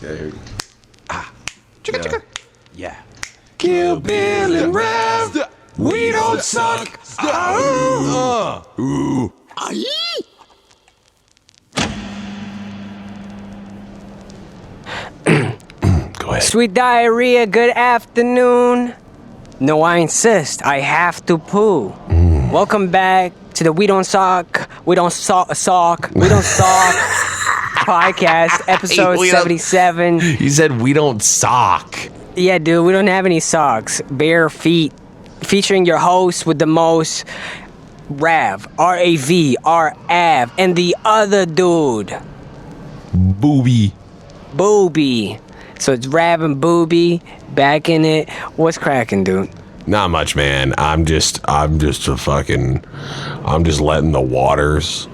Okay. Chicka. Yeah. Kill Bill and Rev. We don't suck. Ooh. Go ahead. Sweet diarrhea, good afternoon. No, I insist. I have to poo. Welcome back to the We Don't Suck podcast, episode 77. You said we don't sock. Yeah, dude, we don't have any socks. Bare feet. Featuring your host with the most, Rav, R-A-V, R-A-V, and the other dude, Booby. So it's Rav and Booby back in it. What's cracking, dude? Not much, man. I'm just letting the waters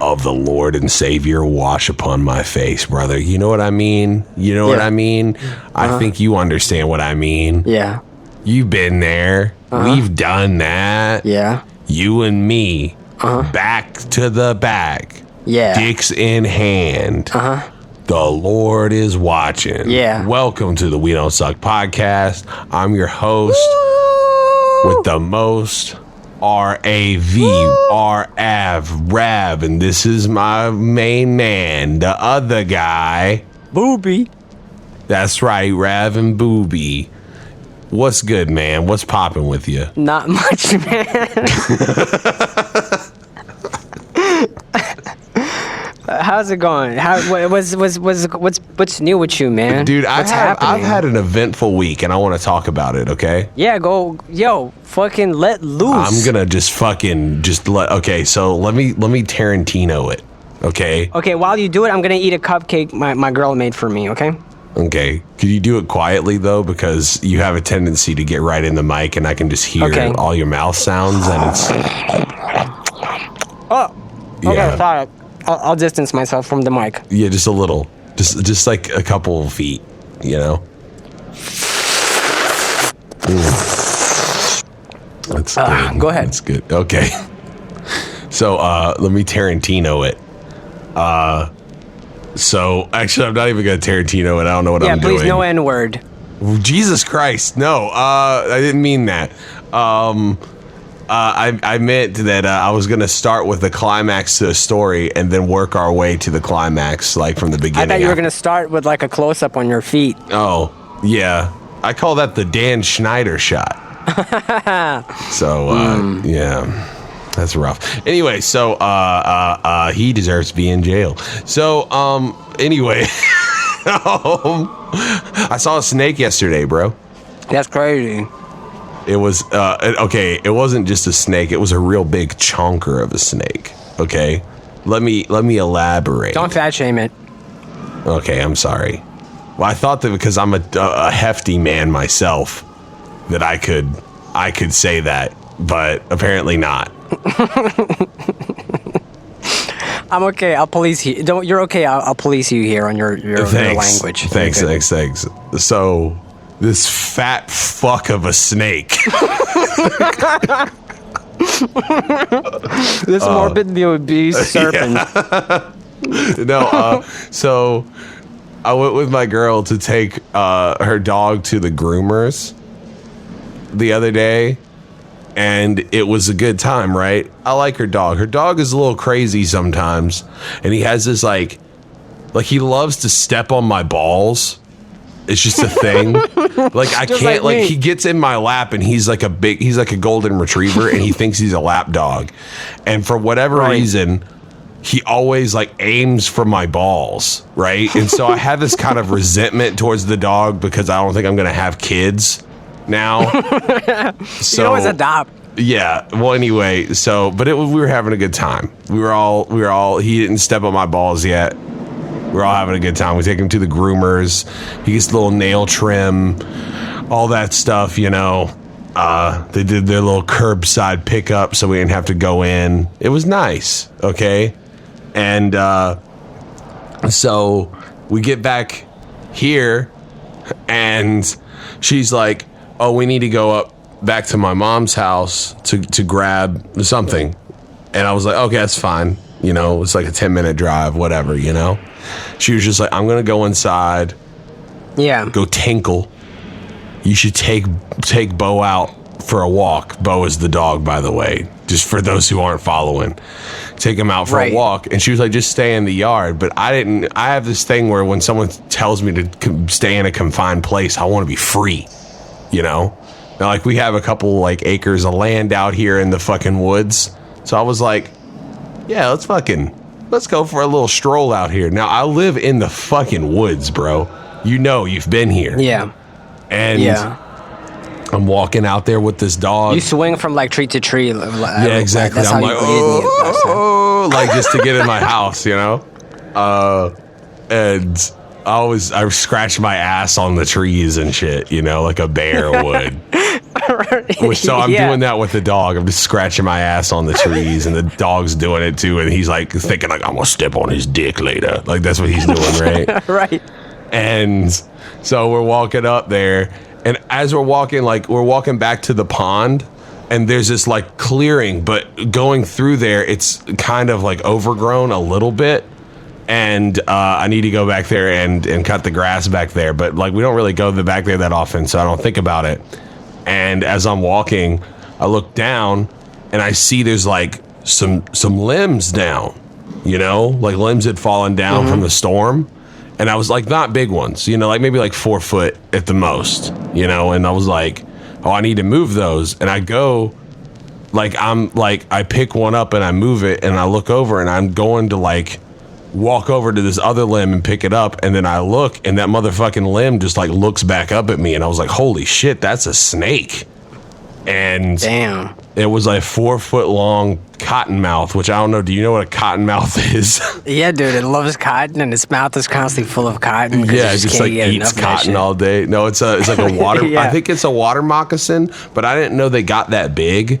of the Lord and Savior wash upon my face, brother. You know what I mean? What I mean? I think you understand what I mean. Yeah. You've been there. We've done that. Yeah. You and me. Back to the back. Yeah. Dicks in hand. The Lord is watching. Yeah. Welcome to the We Don't Suck podcast. I'm your host with the most, R-A-V, R-A-V, Rav, and this is my main man, the other guy. Booby. That's right, Rav and Booby. What's good, man? What's popping with you? Not much, man. How's it going? What's new with you, man? Dude, What's I've happening? had an eventful week, and I want to talk about it, okay? Yeah, fucking let loose. I'm gonna okay, so let me Tarantino it, okay? Okay, while you do it, I'm gonna eat a cupcake my girl made for me, okay? Okay. Could you do it quietly, though? Because you have a tendency to get right in the mic, and I can just hear all your mouth sounds, and it's... Oh, okay, Yeah. sorry. I'll distance myself from the mic. Yeah, just a little. Just like a couple of feet, you know? That's good. Go ahead. That's good. Okay. So, let me Tarantino it. So, actually, I'm not even going to Tarantino it. I don't know what I'm doing. Yeah, please, no N-word. Jesus Christ, no. I didn't mean that. I meant that I was going to start with the climax to the story and then work our way to the climax, like from the beginning. I thought you were going to start with like a close-up on your feet. Oh, yeah. I call that the Dan Schneider shot. So, yeah. That's rough. Anyway, so he deserves to be in jail. So, anyway, I saw a snake yesterday, bro. That's crazy. It was okay. It wasn't just a snake. It was a real big chonker of a snake. Okay, let me elaborate. Don't fat shame it. Okay, I'm sorry. Well, I thought that because I'm a hefty man myself, that I could say that, but apparently not. I'm okay. I'll police you. You're okay. I'll police you here on your language. Thanks. So, this fat fuck of a snake. This morbidly obese serpent. Yeah. No, so I went with my girl to take her dog to the groomers the other day. And it was a good time, right? I like her dog. Her dog is a little crazy sometimes. And he has this like he loves to step on my balls. It's just a thing. Like I Just can't like me. he gets in my lap and he's like a golden retriever and he thinks he's a lap dog. And for whatever reason, he always like aims for my balls, right? And so I have this kind of resentment towards the dog because I don't think I'm going to have kids now. So, You always adopt. yeah. Well, anyway, but we were having a good time. We were all, he didn't step on my balls yet. We were all having a good time. We take him to the groomers. He gets a little nail trim, all that stuff, you know. They did their little curbside pickup so we didn't have to go in. It was nice. Okay. And, so we get back here and she's like, oh, we need to go back to my mom's house to grab something. And I was like, okay, that's fine. You know, it's like a 10-minute drive, whatever, you know? She was just like, I'm gonna go inside, go tinkle. You should take Bo out for a walk. Bo is the dog, by the way, just for those who aren't following. Take him out for a walk. And she was like, just stay in the yard. But I have this thing where when someone tells me to stay in a confined place, I want to be free, you know? Now, like, we have a couple like acres of land out here in the fucking woods. So I was like, yeah, let's go for a little stroll out here. Now, I live in the fucking woods, bro. You know, you've been here. Yeah. And I'm walking out there with this dog. You swing from like tree to tree. Yeah, exactly. That's I'm how like, you like just to get in my house, you know? And I scratch my ass on the trees and shit, you know, like a bear would. So I'm doing that with the dog. I'm just scratching my ass on the trees, and the dog's doing it too. And he's like thinking like, I'm gonna step on his dick later. Like that's what he's doing, right? Right. And so we're walking up there, and as we're walking back to the pond, and there's this like clearing, but going through there, it's kind of like overgrown a little bit. And I need to go back there and cut the grass back there. But like we don't really go back there that often, so I don't think about it. And as I'm walking, I look down and I see there's like some limbs down, you know, like limbs had fallen down from the storm. And I was like, not big ones, you know, like maybe like 4 foot at the most, you know. And I was like, oh, I need to move those. And I go like, I pick one up and I move it, and I look over and I'm going to like walk over to this other limb and pick it up, and then I look, and that motherfucking limb just like looks back up at me, and I was like, holy shit, that's a snake. And damn, it was like 4 foot long cottonmouth, which I don't know, do you know what a cottonmouth is? Yeah, dude, it loves cotton, and its mouth is constantly full of cotton. Yeah, it just like eats cotton all day. No, it's like a water I think it's a water moccasin, but I didn't know they got that big.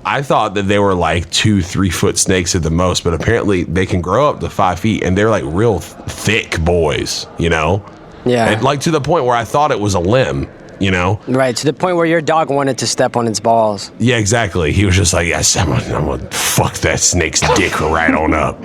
I thought that they were like 2-3 foot snakes at the most, but apparently they can grow up to 5 feet, and they're like real thick boys, you know? Yeah. And like to the point where I thought it was a limb, you know? Right, to the point where your dog wanted to step on its balls. Yeah, exactly. He was just like, yes, I'm gonna fuck that snake's dick right on up.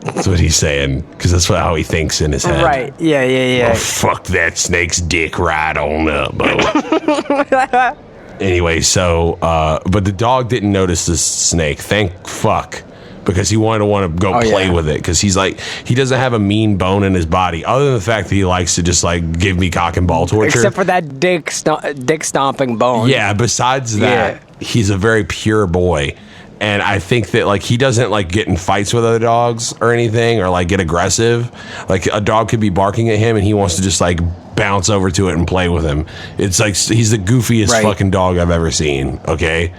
That's what he's saying, because that's how he thinks in his head. Right, yeah. Oh, fuck that snake's dick right on up, Bo. Anyway, so, but the dog didn't notice this snake. Thank fuck. Because he wanted to go play with it. Because he's like, he doesn't have a mean bone in his body. Other than the fact that he likes to just like give me cock and ball torture. Except for that dick stomping bone. Yeah, besides that, he's a very pure boy. And I think that like he doesn't like get in fights with other dogs or anything, or like get aggressive. Like a dog could be barking at him and he wants to just like bounce over to it and play with him. It's like he's the goofiest fucking dog I've ever seen. Okay.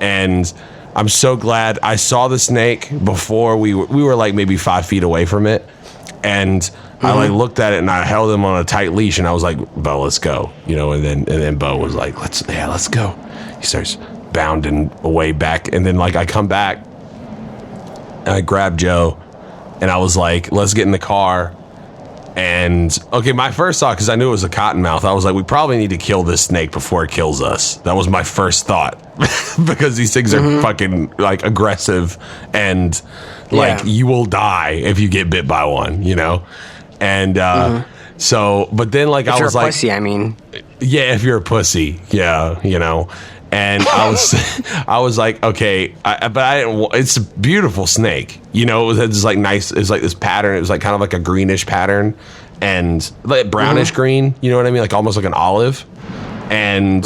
And I'm so glad I saw the snake before we were like maybe 5 feet away from it. And I like looked at it and I held him on a tight leash and I was like, Bo, let's go. You know, and then Bo was like, let's go. He starts bounding away back, and then like I come back and I grab Joe and I was like, let's get in the car. And okay, my first thought, because I knew it was a cottonmouth, I was like, we probably need to kill this snake before it kills us. That was my first thought. Because these things are fucking like aggressive, and like you will die if you get bit by one, you know. And so, but then like if I was like, pussy, I mean, yeah, if you're a pussy, yeah, you know. And I was like, okay, but I didn't. It's a beautiful snake, you know. It was this like nice. It was like this pattern. It was like kind of like a greenish pattern, and like brownish green. You know what I mean? Like almost like an olive, and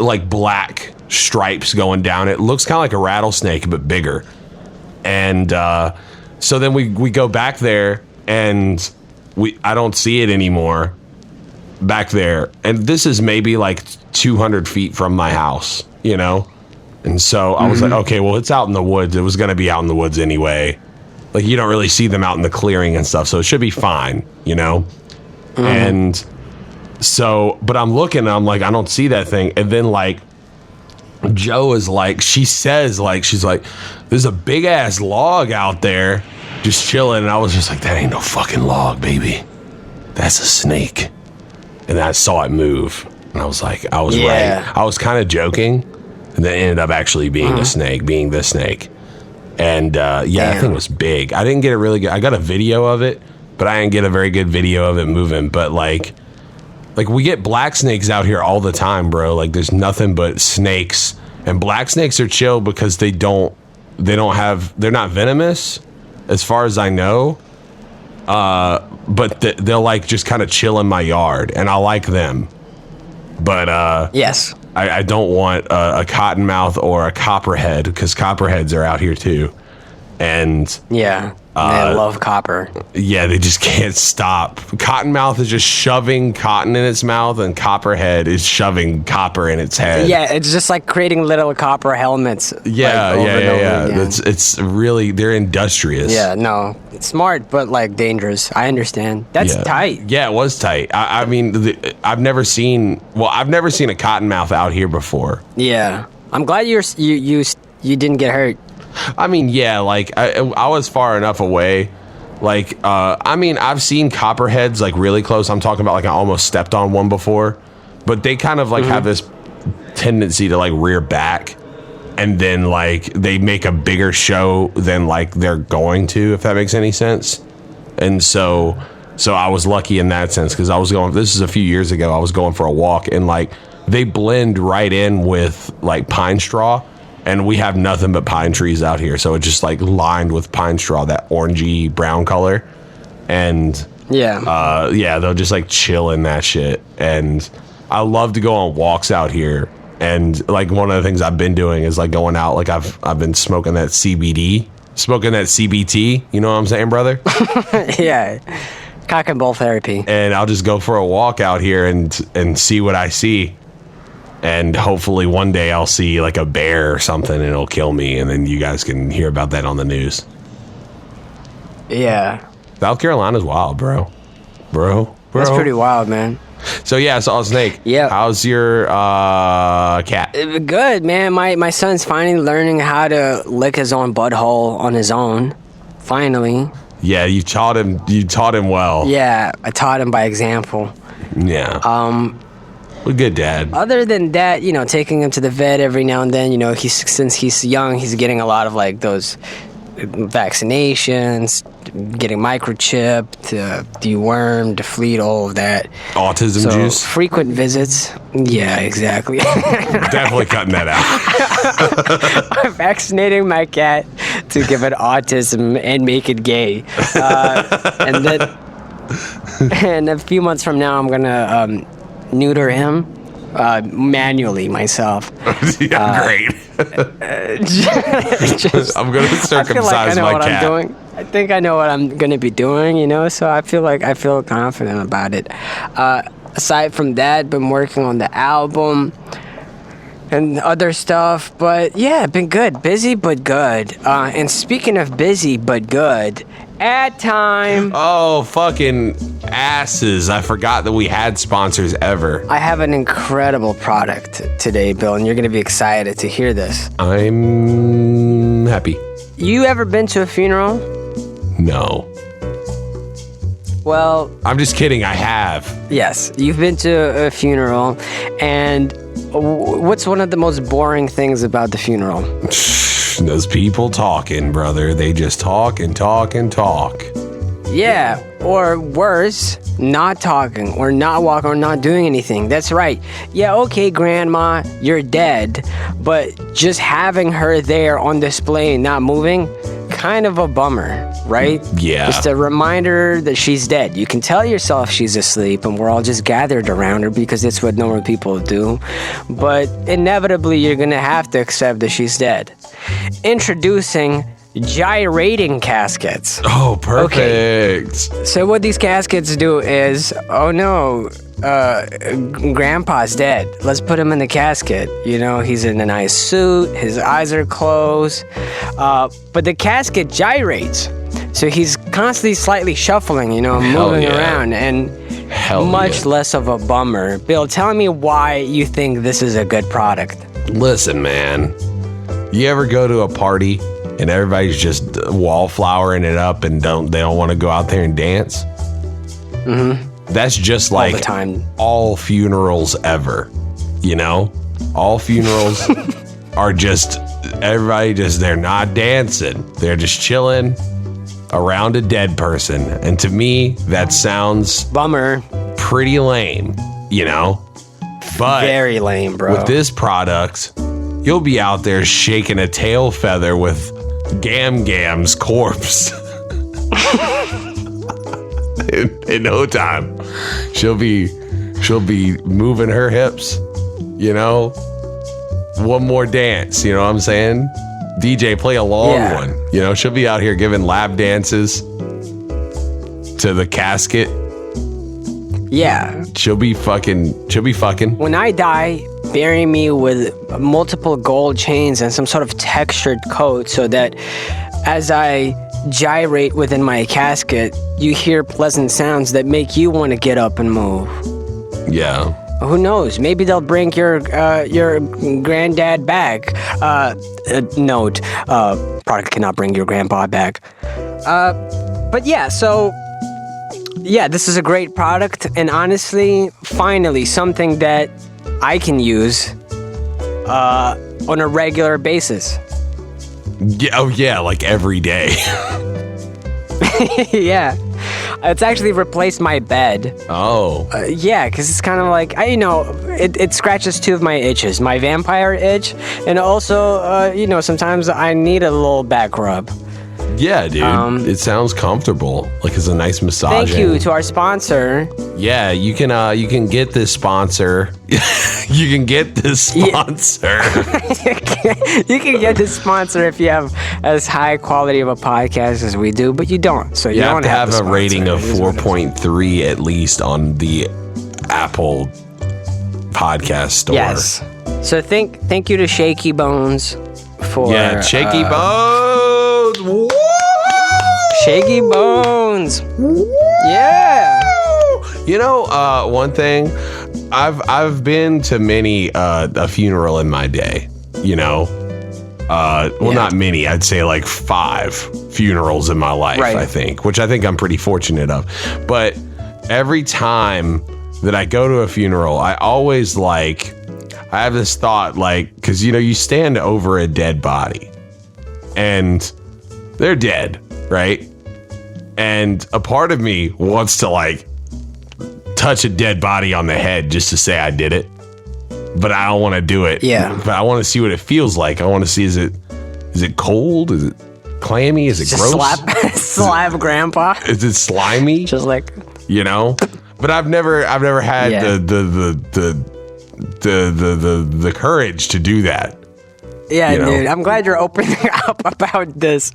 like black stripes going down. It looks kind of like a rattlesnake but bigger. And so then we go back there, and I don't see it anymore back there, and this is maybe like 200 feet from my house, you know. And so I was like, okay, well, it's out in the woods. It was going to be out in the woods anyway. Like you don't really see them out in the clearing and stuff, so it should be fine, you know. And so, but I'm looking and I'm like, I don't see that thing. And then like Joe is like, she says like, she's like, there's a big ass log out there just chilling. And I was just like, that ain't no fucking log, baby. That's a snake. And then I saw it move, and I was like, I was right. I was kind of joking, and then it ended up actually being a snake, being the snake. And that thing was big. I didn't get a really good. I got a video of it, but I didn't get a very good video of it moving. But like we get black snakes out here all the time, bro. Like there's nothing but snakes, and black snakes are chill because they're not venomous, as far as I know. But they'll like just kind of chill in my yard, and I like them. But yes, I don't want a cottonmouth or a copperhead, because copperheads are out here too. And yeah, I love copper. Yeah, they just can't stop. Cottonmouth is just shoving cotton in its mouth, and copperhead is shoving copper in its head. Yeah, it's just like creating little copper helmets. Yeah, yeah. It's really, they're industrious. Yeah, no, it's smart, but like dangerous. I understand. That's tight. Yeah, it was tight. I mean, I've never seen a cottonmouth out here before. Yeah, I'm glad you didn't get hurt. I mean, yeah, like I was far enough away. Like, I mean, I've seen copperheads like really close. I'm talking about like I almost stepped on one before, but they kind of like have this tendency to like rear back, and then like they make a bigger show than like they're going to, if that makes any sense. And so I was lucky in that sense, because this is a few years ago, I was going for a walk, and like they blend right in with like pine straw. And we have nothing but pine trees out here, so it's just like lined with pine straw, that orangey brown color. And they'll just like chill in that shit. And I love to go on walks out here. And like one of the things I've been doing is like going out, like I've been smoking that CBT. You know what I'm saying, brother? Yeah, cock and ball therapy. And I'll just go for a walk out here and see what I see. And hopefully one day I'll see like a bear or something, and it'll kill me, and then you guys can hear about that on the news. Yeah. South Carolina's wild, bro. That's pretty wild, man. So yeah, I saw a snake. Yeah. How's your cat? Good, man. My son's finally learning how to lick his own butthole on his own. Finally. Yeah, you taught him well. Yeah, I taught him by example. Yeah. A good dad. Other than that, taking him to the vet every now and then, since he's young, he's getting a lot of like those vaccinations, getting microchipped, dewormed, defleet, all of that. Autism juice. Frequent visits. Yeah, exactly. Definitely cutting that out. I'm vaccinating my cat to give it autism and make it gay. And then, and a few months from now, I'm gonna neuter him manually myself. Yeah, great. I'm gonna circumcise my cat. I think I know what I'm gonna be doing, so I feel confident about it. Aside from that, been working on the album and other stuff, but yeah, been good. Busy but good. And speaking of busy but good, ad time. Oh, fucking asses. I forgot that we had sponsors ever. I have an incredible product today, Bill, and you're going to be excited to hear this. I'm happy. You ever been to a funeral? No. Well... I'm just kidding, I have. Yes, you've been to a funeral, and what's one of the most boring things about the funeral? Those people talking, brother. They just talk and talk and talk. Yeah, or worse, not talking or not walking or not doing anything. That's right. Yeah, okay, grandma, you're dead. But just having her there on display and not moving, kind of a bummer, right? Yeah. Just a reminder that she's dead. You can tell yourself she's asleep and we're all just gathered around her because it's what normal people do. But inevitably, you're going to have to accept that she's dead. Introducing gyrating caskets. Oh, perfect. Okay. So what these caskets do is, oh no, grandpa's dead. Let's put him in the casket. He's in a nice suit. His eyes are closed. But the casket gyrates. So he's constantly slightly shuffling, moving around. And much less of a bummer. Bill, tell me why you think this is a good product. Listen, man. You ever go to a party and everybody's just wallflowering it up and they don't want to go out there and dance? Mm-hmm. That's just like all the time. All funerals ever. All funerals are just everybody they're not dancing. They're just chilling around a dead person. And to me, that sounds Bummer. pretty lame, you know? But Very lame, bro. with this product, you'll be out there shaking a tail feather with Gam's corpse. in no time. She'll be moving her hips, you know? One more dance, you know what I'm saying? DJ, play a long one. You know, she'll be out here giving lap dances to the casket. Yeah. She'll be fucking. When I die, bury me with multiple gold chains and some sort of textured coat so that as I gyrate within my casket, you hear pleasant sounds that make you want to get up and move. Yeah. Who knows? Maybe they'll bring your granddad back. Note: product cannot bring your grandpa back. But yeah, so yeah, this is a great product, and honestly, finally, something that I can use on a regular basis. Yeah. Oh yeah, like every day. Yeah. It's actually replaced my bed. Oh. Yeah, because it's kind of like, it scratches two of my itches. My vampire itch, and also, sometimes I need a little back rub. Yeah, dude. It sounds comfortable. Like it's a nice massage. Thank you to our sponsor. Yeah, you can get this sponsor. You can get this sponsor. You can get this sponsor if you have as high quality of a podcast as we do, but you don't. So you have don't to have a rating of It is 4.3 at least on the Apple podcast store. Yes. So thank you to Shaky Bones for Shaky Bones. Woo! Shaky Bones. Yeah. You know, one thing, I've been to many a funeral in my day. You know, not many. I'd say like 5 funerals in my life. Right. I think, which I think I'm pretty fortunate of. But every time that I go to a funeral, I always I have this thought, because you stand over a dead body, and they're dead, right? And a part of me wants to touch a dead body on the head just to say I did it, but I don't want to do it. Yeah. But I want to see what it feels like. I want to see, is it cold? Is it clammy? Is it Just gross? slap grandpa. Is it slimy? Just like, But I've never had the courage to do that. yeah, dude. I'm glad you're opening up about this.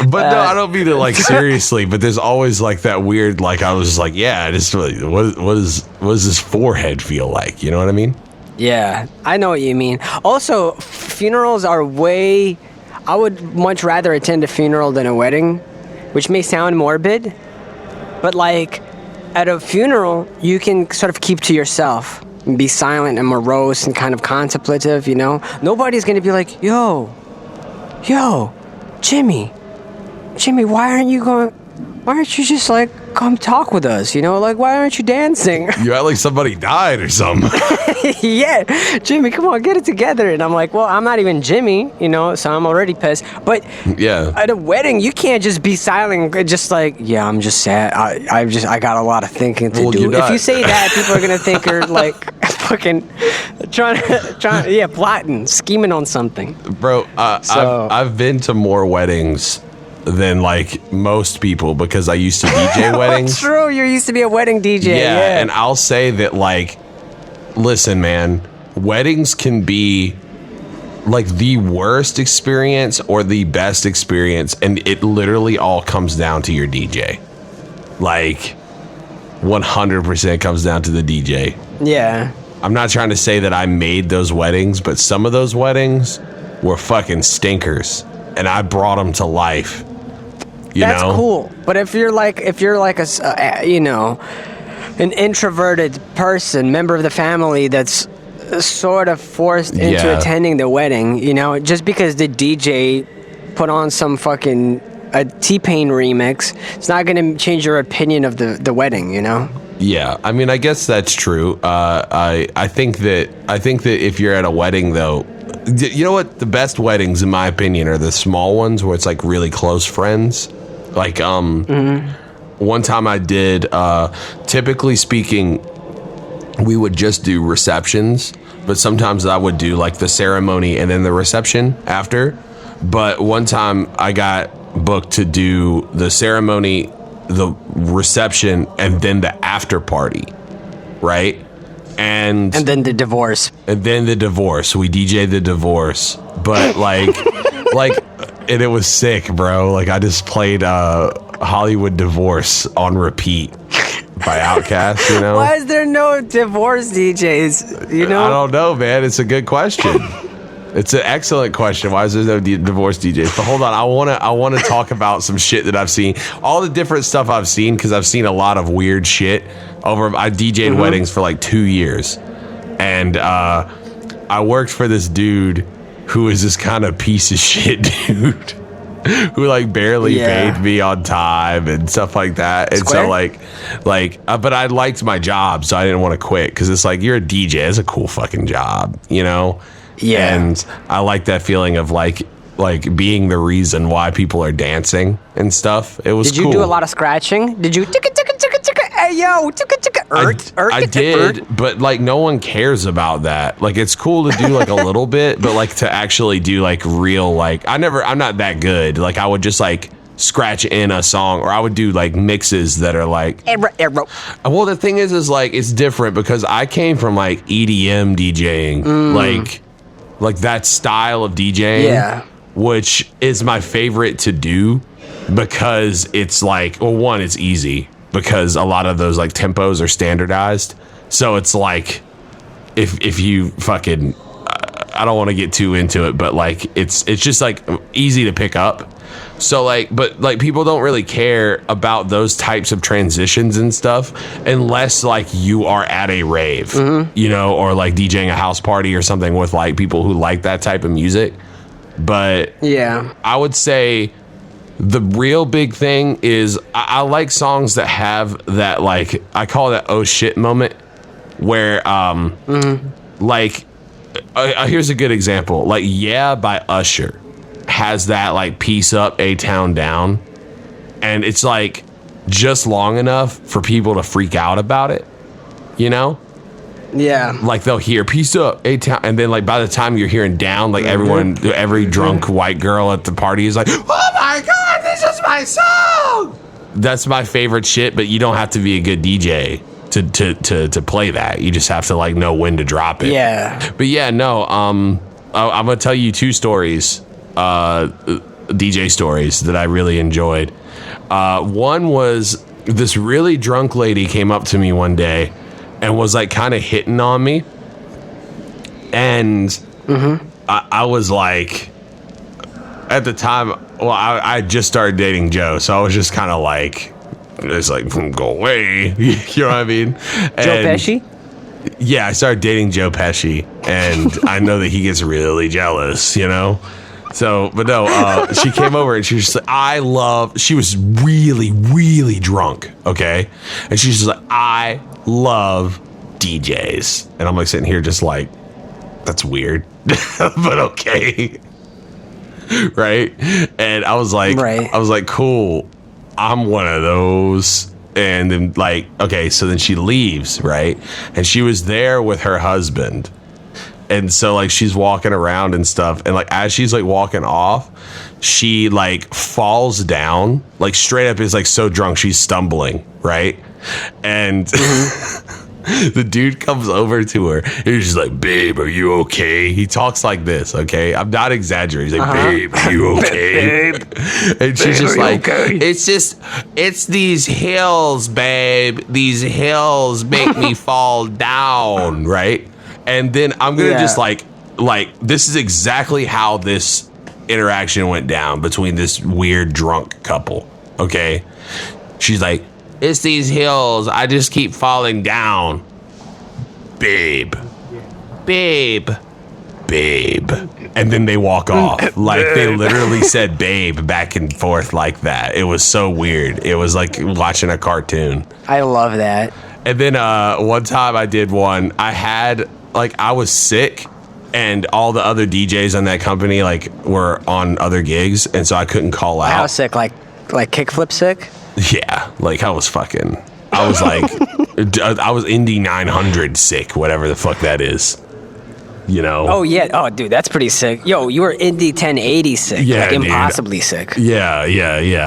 But no, I don't mean it seriously. But there's always that weird, I was just what does this forehead feel like? You know what I mean? Yeah, I know what you mean. Also, funerals are I would much rather attend a funeral than a wedding, which may sound morbid, but at a funeral, you can sort of keep to yourself and be silent and morose and kind of contemplative, Nobody's going to be like, yo, Jimmy, why aren't you just come talk with us, why aren't you dancing? You act like somebody died or something. Yeah, Jimmy, come on, get it together. And I'm like, well, I'm not even Jimmy, so I'm already pissed. But yeah, at a wedding, you can't just be silent, just I'm just sad. I got a lot of thinking to do. If you say that, people are gonna think you're fucking trying, plotting, scheming on something. Bro, I've been to more weddings than most people because I used to DJ weddings. True, you used to be a wedding DJ. Yeah, and I'll say that listen, man, weddings can be the worst experience or the best experience, and it literally all comes down to your DJ. 100% comes down to the DJ. Yeah. I'm not trying to say that I made those weddings, but some of those weddings were fucking stinkers, and I brought them to life. That's cool. But if you're an introverted person, member of the family that's sort of forced into attending the wedding, just because the DJ put on some fucking a T-Pain remix, it's not going to change your opinion of the wedding, Yeah, I mean, I guess that's true. I think that if you're at a wedding, though, you know what? The best weddings, in my opinion, are the small ones where it's like really close friends. Like, one time I did. Typically speaking, we would just do receptions, but sometimes I would do like the ceremony and then the reception after. But one time I got booked to do the ceremony, the reception, and then the after party, right? And then the divorce. And then the divorce. We DJ'd the divorce, but like, and it was sick, bro. Like I just played Hollywood Divorce on repeat by Outkast. You know, why is there no divorce DJs? You know, I don't know, man. It's a good question. It's an excellent question. Why is there no divorce DJs? But hold on, I want to talk about some shit that I've seen. All the different stuff I've seen, because I've seen a lot of weird shit. I DJ'd weddings for like 2 years, and I worked for this dude who is this kind of piece of shit dude who like barely paid me on time and stuff like that. And so but I liked my job, so I didn't want to quit, because it's like, you're a DJ, it's a cool fucking job, you know. Yeah. And I like that feeling of like being the reason why people are dancing and stuff. It was cool. Did you do a lot of scratching? Did you hey yo I did, but like no one cares about that. Like it's cool to do like a little bit, but like to actually do like real, like I'm not that good. Like I would just like scratch in a song, or I would do like mixes that are like arrow. Well, the thing is like it's different because I came from like EDM DJing, like that style of DJing, which is my favorite to do, because it's like, well, one, it's easy because a lot of those like tempos are standardized. So it's like if you fucking, I don't want to get too into it, but like it's just like easy to pick up. So like, but like people don't really care about those types of transitions and stuff unless like you are at a rave, you know, or like DJing a house party or something with like people who like that type of music. But yeah, I would say the real big thing is I like songs that have that, like, I call that oh shit moment where like here's a good example, like Yeah by Usher has that like Peace Up, A-Town Down, and it's like just long enough for people to freak out about it, you know? Yeah. Like they'll hear Peace Up, A-Town, and then like by the time you're hearing Down, like every drunk white girl at the party is like, oh my God, this is my song. That's my favorite shit, but you don't have to be a good DJ to play that. You just have to like know when to drop it. Yeah. But yeah, no, I'm gonna tell you 2 stories. DJ stories that I really enjoyed. One was this really drunk lady came up to me one day and was like kind of hitting on me, and I was like, at the time, well, I just started dating Joe, so I was just kind of like, it's like, go away. You know what I mean? Joe Pesci? Yeah, I started dating Joe Pesci, and I know that he gets really jealous, you know? So, but no, she came over and she was just like, she was really, really drunk, okay? And she's just like, I love DJs. And I'm like sitting here just like, that's weird, but okay. Right? And I was like, cool, I'm one of those. And then like, okay, so then she leaves, right? And she was there with her husband. And so like she's walking around and stuff, and like as she's like walking off, she like falls down, like straight up, is like so drunk she's stumbling, right? And the dude comes over to her and he's just like, babe, are you okay? He talks like this, okay? I'm not exaggerating. He's like, babe, are you okay? Babe, and she's just like, okay? It's these hills, babe. These hills make me fall down, right? And then I'm going to just like, this is exactly how this interaction went down between this weird drunk couple. Okay. She's like, it's these hills. I just keep falling down. Babe. And then they walk off. Like they literally said babe back and forth like that. It was so weird. It was like watching a cartoon. I love that. And then one time I did one. I was sick, and all the other DJs on that company were on other gigs, and so I couldn't call out. How sick? Like kickflip sick? Yeah, I was I was Indy 900 sick, whatever the fuck that is. Oh yeah. Oh dude, that's pretty sick. Yo, you were Indy 1080 sick. Yeah, dude. Impossibly sick. Yeah.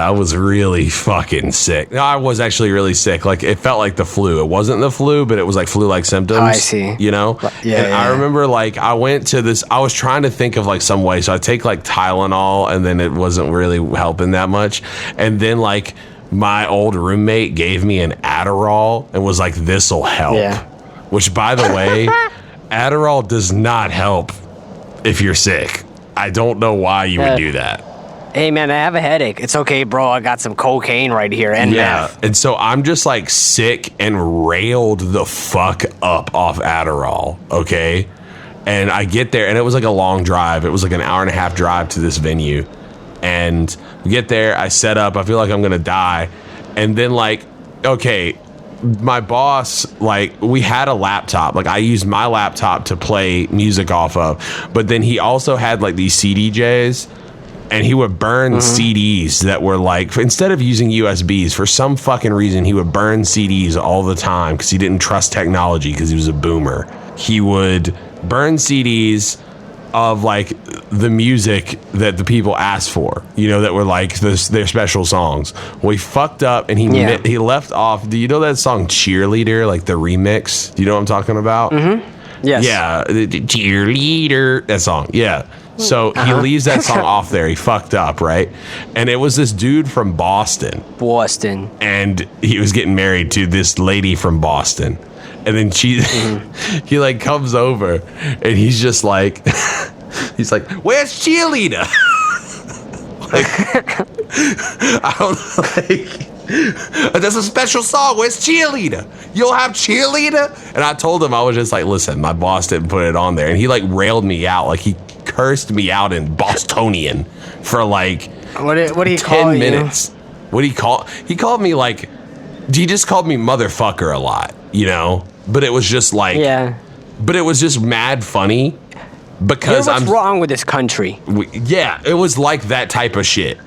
I was really fucking sick. No, I was actually really sick. It felt like the flu. It wasn't the flu, but it was flu-like symptoms. Oh, I see. Yeah. I remember I went to this. I was trying to think of some way. So I take Tylenol, and then it wasn't really helping that much. And then my old roommate gave me an Adderall and was like, "This'll help." Yeah. Which, by the way, Adderall does not help if you're sick. I don't know why you would do that. Hey man, I have a headache. It's okay, bro. I got some cocaine right here and meth. And so I'm just sick and railed the fuck up off Adderall. Okay, and I get there, and it was a long drive. It was an hour and a half drive to this venue, and we get there. I set up. I feel like I'm gonna die, and then okay. My boss, we had a laptop. I used my laptop to play music off of, but then he also had these CDJs, and he would burn CDs that were instead of using USBs, for some fucking reason, he would burn CDs all the time because he didn't trust technology because he was a boomer. He would burn CDs of the music that the people asked for, that were their special songs. Well, he fucked up, and he left off. Do you know that song Cheerleader, the remix? Do you know what I'm talking about? Yes. Yeah, the Cheerleader, that song. Yeah. So he leaves that song off there. He fucked up, right? And it was this dude from Boston. And he was getting married to this lady from Boston. And then he comes over, and he's just he's "Where's Cheerleader?" I don't know, that's a special song. Where's Cheerleader? You'll have Cheerleader? And I told him, I was just listen, my boss didn't put it on there. And he railed me out. He cursed me out in Bostonian for what did he 10 call minutes. You? What he called me he just called me motherfucker a lot, but it was just but it was just mad funny because what's wrong with this country? It was that type of shit.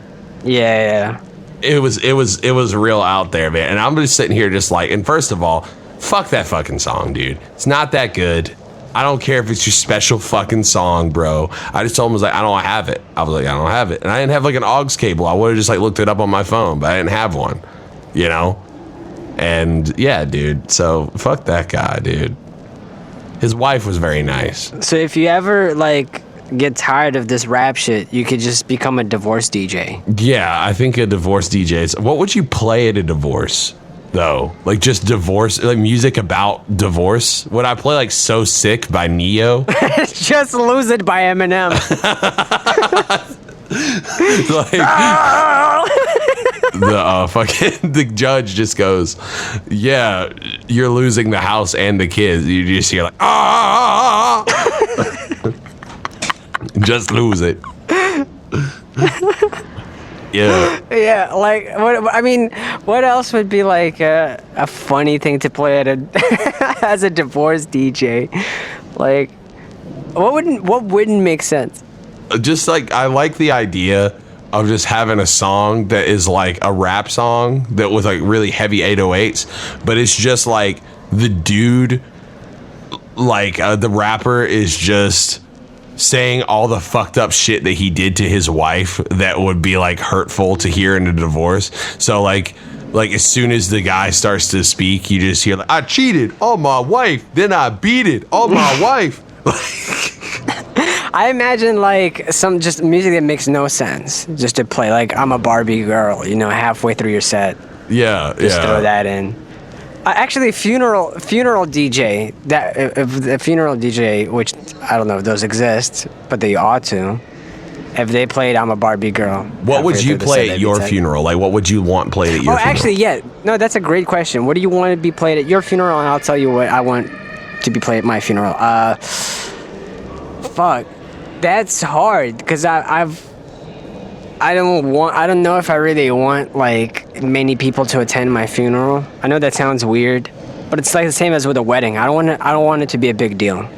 Yeah. It was real out there, man. And I'm just sitting here just and first of all, fuck that fucking song, dude. It's not that good. I don't care if it's your special fucking song, bro. I just told him, I don't have it. I was I don't have it. And I didn't have an aux cable. I would have just looked it up on my phone, but I didn't have one, And yeah, dude. So fuck that guy, dude. His wife was very nice. So if you ever get tired of this rap shit, you could just become a divorce DJ. Yeah, I think a divorce DJ is... What would you play at a divorce, though? Just divorce, music about divorce? Would I play So Sick by Neo? Just Lose It by Eminem. The judge just goes, "Yeah, you're losing the house and the kids." You just hear just lose it. Yeah, what else would be a funny thing to play at as a divorce DJ? What wouldn't make sense? Just I like the idea of just having a song that is a rap song that with really heavy 808s, but it's just the dude, the rapper is just saying all the fucked up shit that he did to his wife that would be hurtful to hear in a divorce. So as soon as the guy starts to speak, you just hear "I cheated on my wife, then I beat it on my wife." I imagine some just music that makes no sense just to play I'm a Barbie girl, halfway through your set. Yeah, just throw that in. Actually, funeral DJ, the funeral DJ, which I don't know if those exist, but they ought to. If they played "I'm a Barbie Girl," what would you play at your funeral? What would you want played at your funeral? Actually, yeah, no, that's a great question. What do you want to be played at your funeral? And I'll tell you what I want to be played at my funeral. Fuck, that's hard because I don't know if I really want many people to attend my funeral. I know that sounds weird, But it's like the same as with a wedding. I don't want it to be a big deal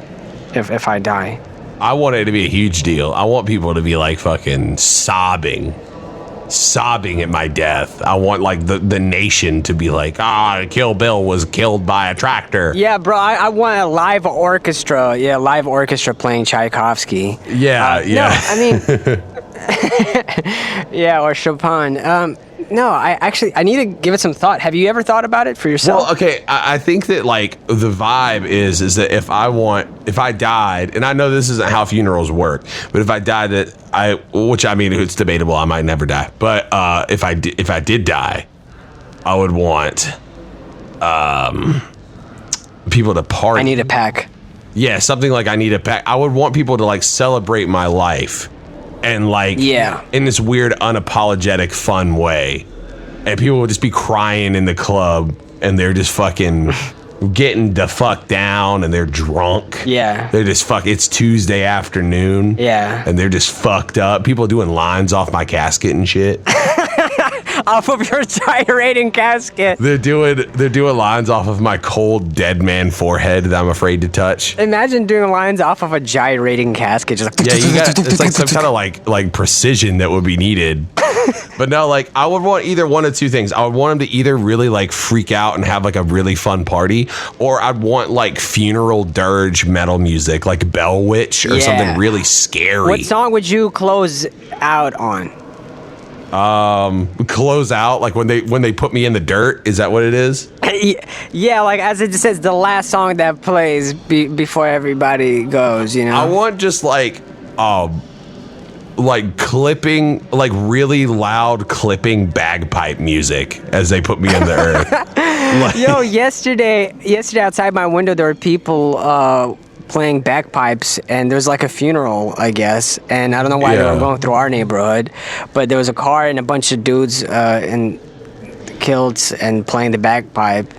if I die. I want it to be a huge deal. I want people to be like fucking sobbing at my death. I want like the nation to be like, Kill Bill was killed by a tractor. Yeah, bro, I want a live orchestra. Yeah, live orchestra playing Tchaikovsky. Yeah. No, I mean, yeah, or Chopin. No, I need to give it some thought. Have you ever thought about it for yourself? Well, okay, I think that like the vibe is that if I died, and I know this isn't how funerals work, but if I died, which I mean, it's debatable, I might never die, but if I did die, I would want people to party. I need a pack. Yeah, something like I need a pack. I would want people to like celebrate my life. And like, in this weird, unapologetic, fun way. And people would just be crying in the club and they're just fucking getting the fuck down and they're drunk. Yeah. They're just it's Tuesday afternoon. Yeah. And they're just fucked up. People doing lines off my casket and shit. Off of your gyrating casket. They're doing lines off of my cold dead man forehead that I'm afraid to touch. Imagine doing lines off of a gyrating casket, just like it's like some kind of like precision that would be needed. But no, like I would want either one of two things. I would want them to either really like freak out and have like a really fun party, or I'd want like funeral dirge metal music, like Bell Witch or something really scary. What song would you close out on? Close out, like when they put me in the dirt. Is that what it is? Yeah, like as it says, the last song that plays before everybody goes. You know, I want just like clipping, like really loud clipping bagpipe music as they put me in the earth. Like, yo, yesterday outside my window there were people playing bagpipes, and there was like a funeral, I guess, and I don't know why they were going through our neighborhood, but there was a car and a bunch of dudes in kilts and playing the bagpipe,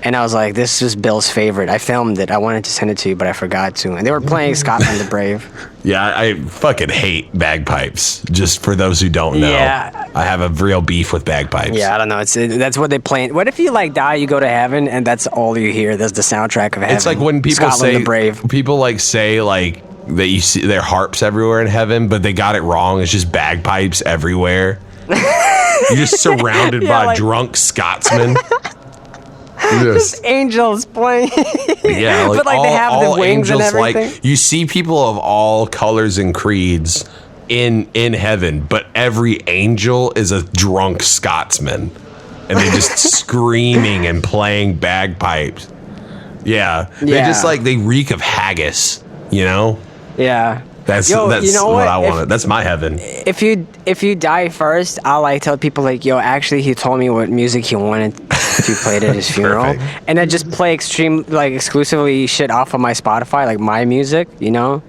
and I was like, this is Bill's favorite. I filmed it. I wanted to send it to you, but I forgot to. And they were playing Scotland the Brave. Yeah, I fucking hate bagpipes. Just for those who don't know, I have a real beef with bagpipes. Yeah, I don't know. That's what they play. What if you like die, you go to heaven, and that's all you hear? That's the soundtrack of heaven. It's like when people Scotland say the Brave. People like say like that you see their harps everywhere in heaven, but they got it wrong. It's just bagpipes everywhere. You're just surrounded by like, drunk Scotsmen. Just angels playing. Yeah, like but like they have the wings and everything. Like, you see people of all colors and creeds in heaven, but every angel is a drunk Scotsman, and they're just screaming and playing bagpipes. Yeah, they just like they reek of haggis. You know. Yeah. That's you know what I wanted. That's my heaven. If you die first, I'll like tell people like, yo, actually he told me what music he wanted to play at his funeral, and I just play exclusively shit off of my Spotify, like my music, you know,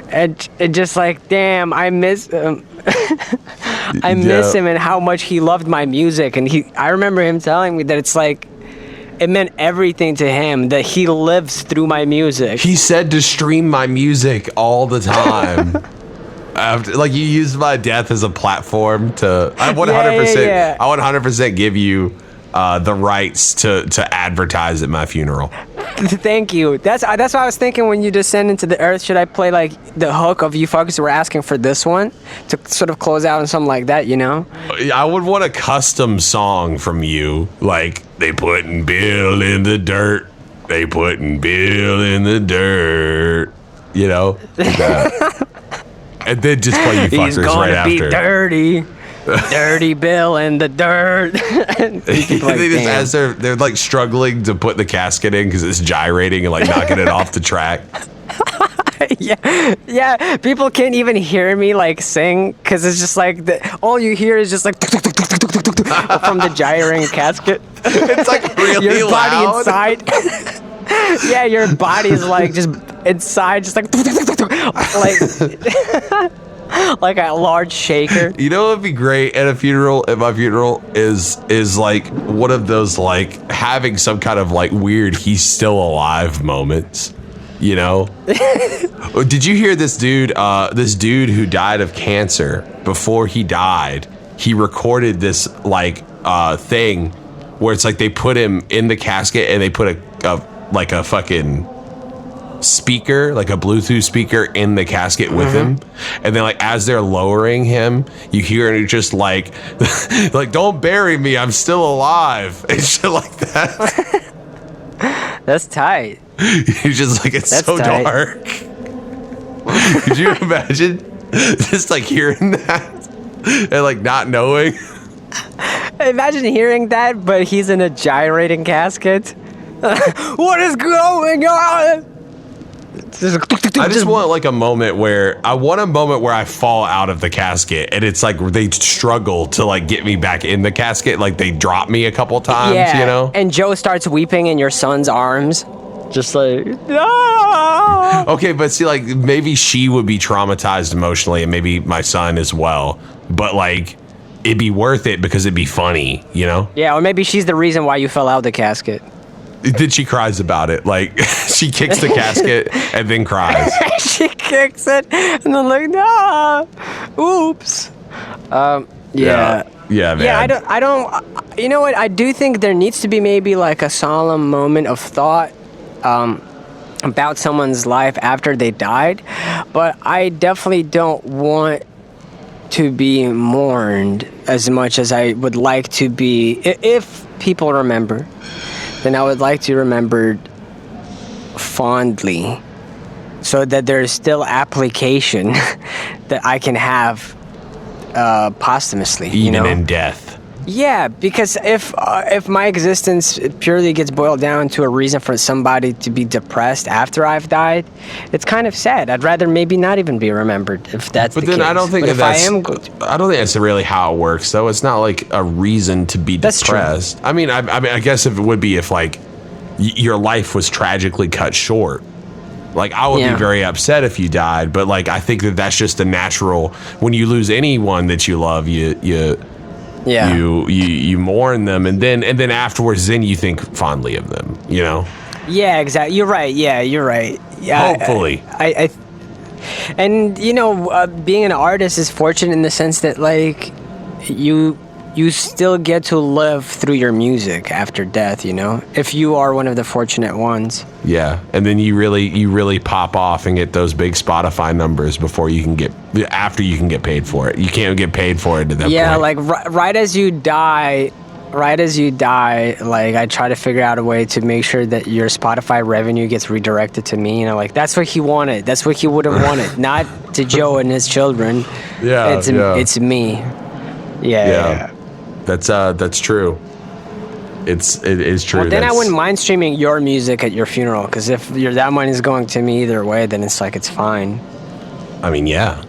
and it just like, damn, I miss him. I miss him and how much he loved my music, and I remember him telling me that it's like, it meant everything to him that he lives through my music. He said to stream my music all the time. Like you used my death as a platform to. I 100%. I 100% give you the rights to advertise at my funeral. Thank you. That's what I was thinking when you descend into the earth. Should I play like the hook of you fuckers were asking for this one to sort of close out and something like that, you know? I would want a custom song from you, like they putting Bill in the dirt. They putting Bill in the dirt. You know? And then just play you fuckers right after. He's gonna be dirty. Dirty Bill in the dirt. As they're like struggling to put the casket in because it's gyrating and like knocking it off the track. Yeah. People can't even hear me like sing because it's just like all you hear is just like from the gyrating casket. It's like really your body loud. Inside. Yeah, your body's like just inside, just like like a large shaker. You know what would be great at a funeral? At my funeral is like one of those like having some kind of like weird he's still alive moments. You know? Did you hear this dude? This dude who died of cancer, before he died, he recorded this like thing where it's like they put him in the casket and they put a fucking speaker, like a Bluetooth speaker in the casket with him, and then like as they're lowering him, you hear it just like like, don't bury me, I'm still alive, and shit like that. That's tight. You're just like, it's That's so tight. dark. Could you imagine just like hearing that and like not knowing? Imagine hearing that, but he's in a gyrating casket. What is going on? I just want like a moment where I fall out of the casket and it's like they struggle to like get me back in the casket, like they drop me a couple times, you know? And Joe starts weeping in your son's arms, just like, no. Okay, but see, like maybe she would be traumatized emotionally, and maybe my son as well. But like, it'd be worth it because it'd be funny, you know? Yeah, or maybe she's the reason why you fell out of the casket. Then she cries about it. Like she kicks the casket and then cries. She kicks it, and then like, no, oops. Yeah. Yeah, man. Yeah, I don't. You know what? I do think there needs to be maybe like a solemn moment of thought about someone's life after they died, but I definitely don't want to be mourned as much as I would like to be. If people remember, then I would like to remember fondly, so that there's still application that I can have posthumously, Even you know? in death. Yeah, because if my existence purely gets boiled down to a reason for somebody to be depressed after I've died, it's kind of sad. I'd rather maybe not even be remembered if that's the case. But then I don't think But that's. I I don't think that's really how it works, though. It's not like a reason to be That's true. depressed. I mean, I guess if it would be if like your life was tragically cut short. Like I would be very upset if you died, but like I think that's just a natural. When you lose anyone that you love, you mourn them, and then afterwards, then you think fondly of them. You know. Yeah, exactly. You're right. Yeah, you're right. Yeah, Hopefully. And you know, being an artist is fortunate in the sense that like you still get to live through your music after death, you know, if you are one of the fortunate ones. Yeah, and then you really pop off and get those big Spotify numbers before you can get paid for it. You can't get paid for it at that point. Yeah, like right as you die, like I try to figure out a way to make sure that your Spotify revenue gets redirected to me. You know, like that's what he wanted. That's what he would have wanted, not to Joe and his children. Yeah, it's me. Yeah. That's true. It is true. Well, then I wouldn't mind streaming your music at your funeral, because if that money's going to me either way, then it's like it's fine. I mean, yeah,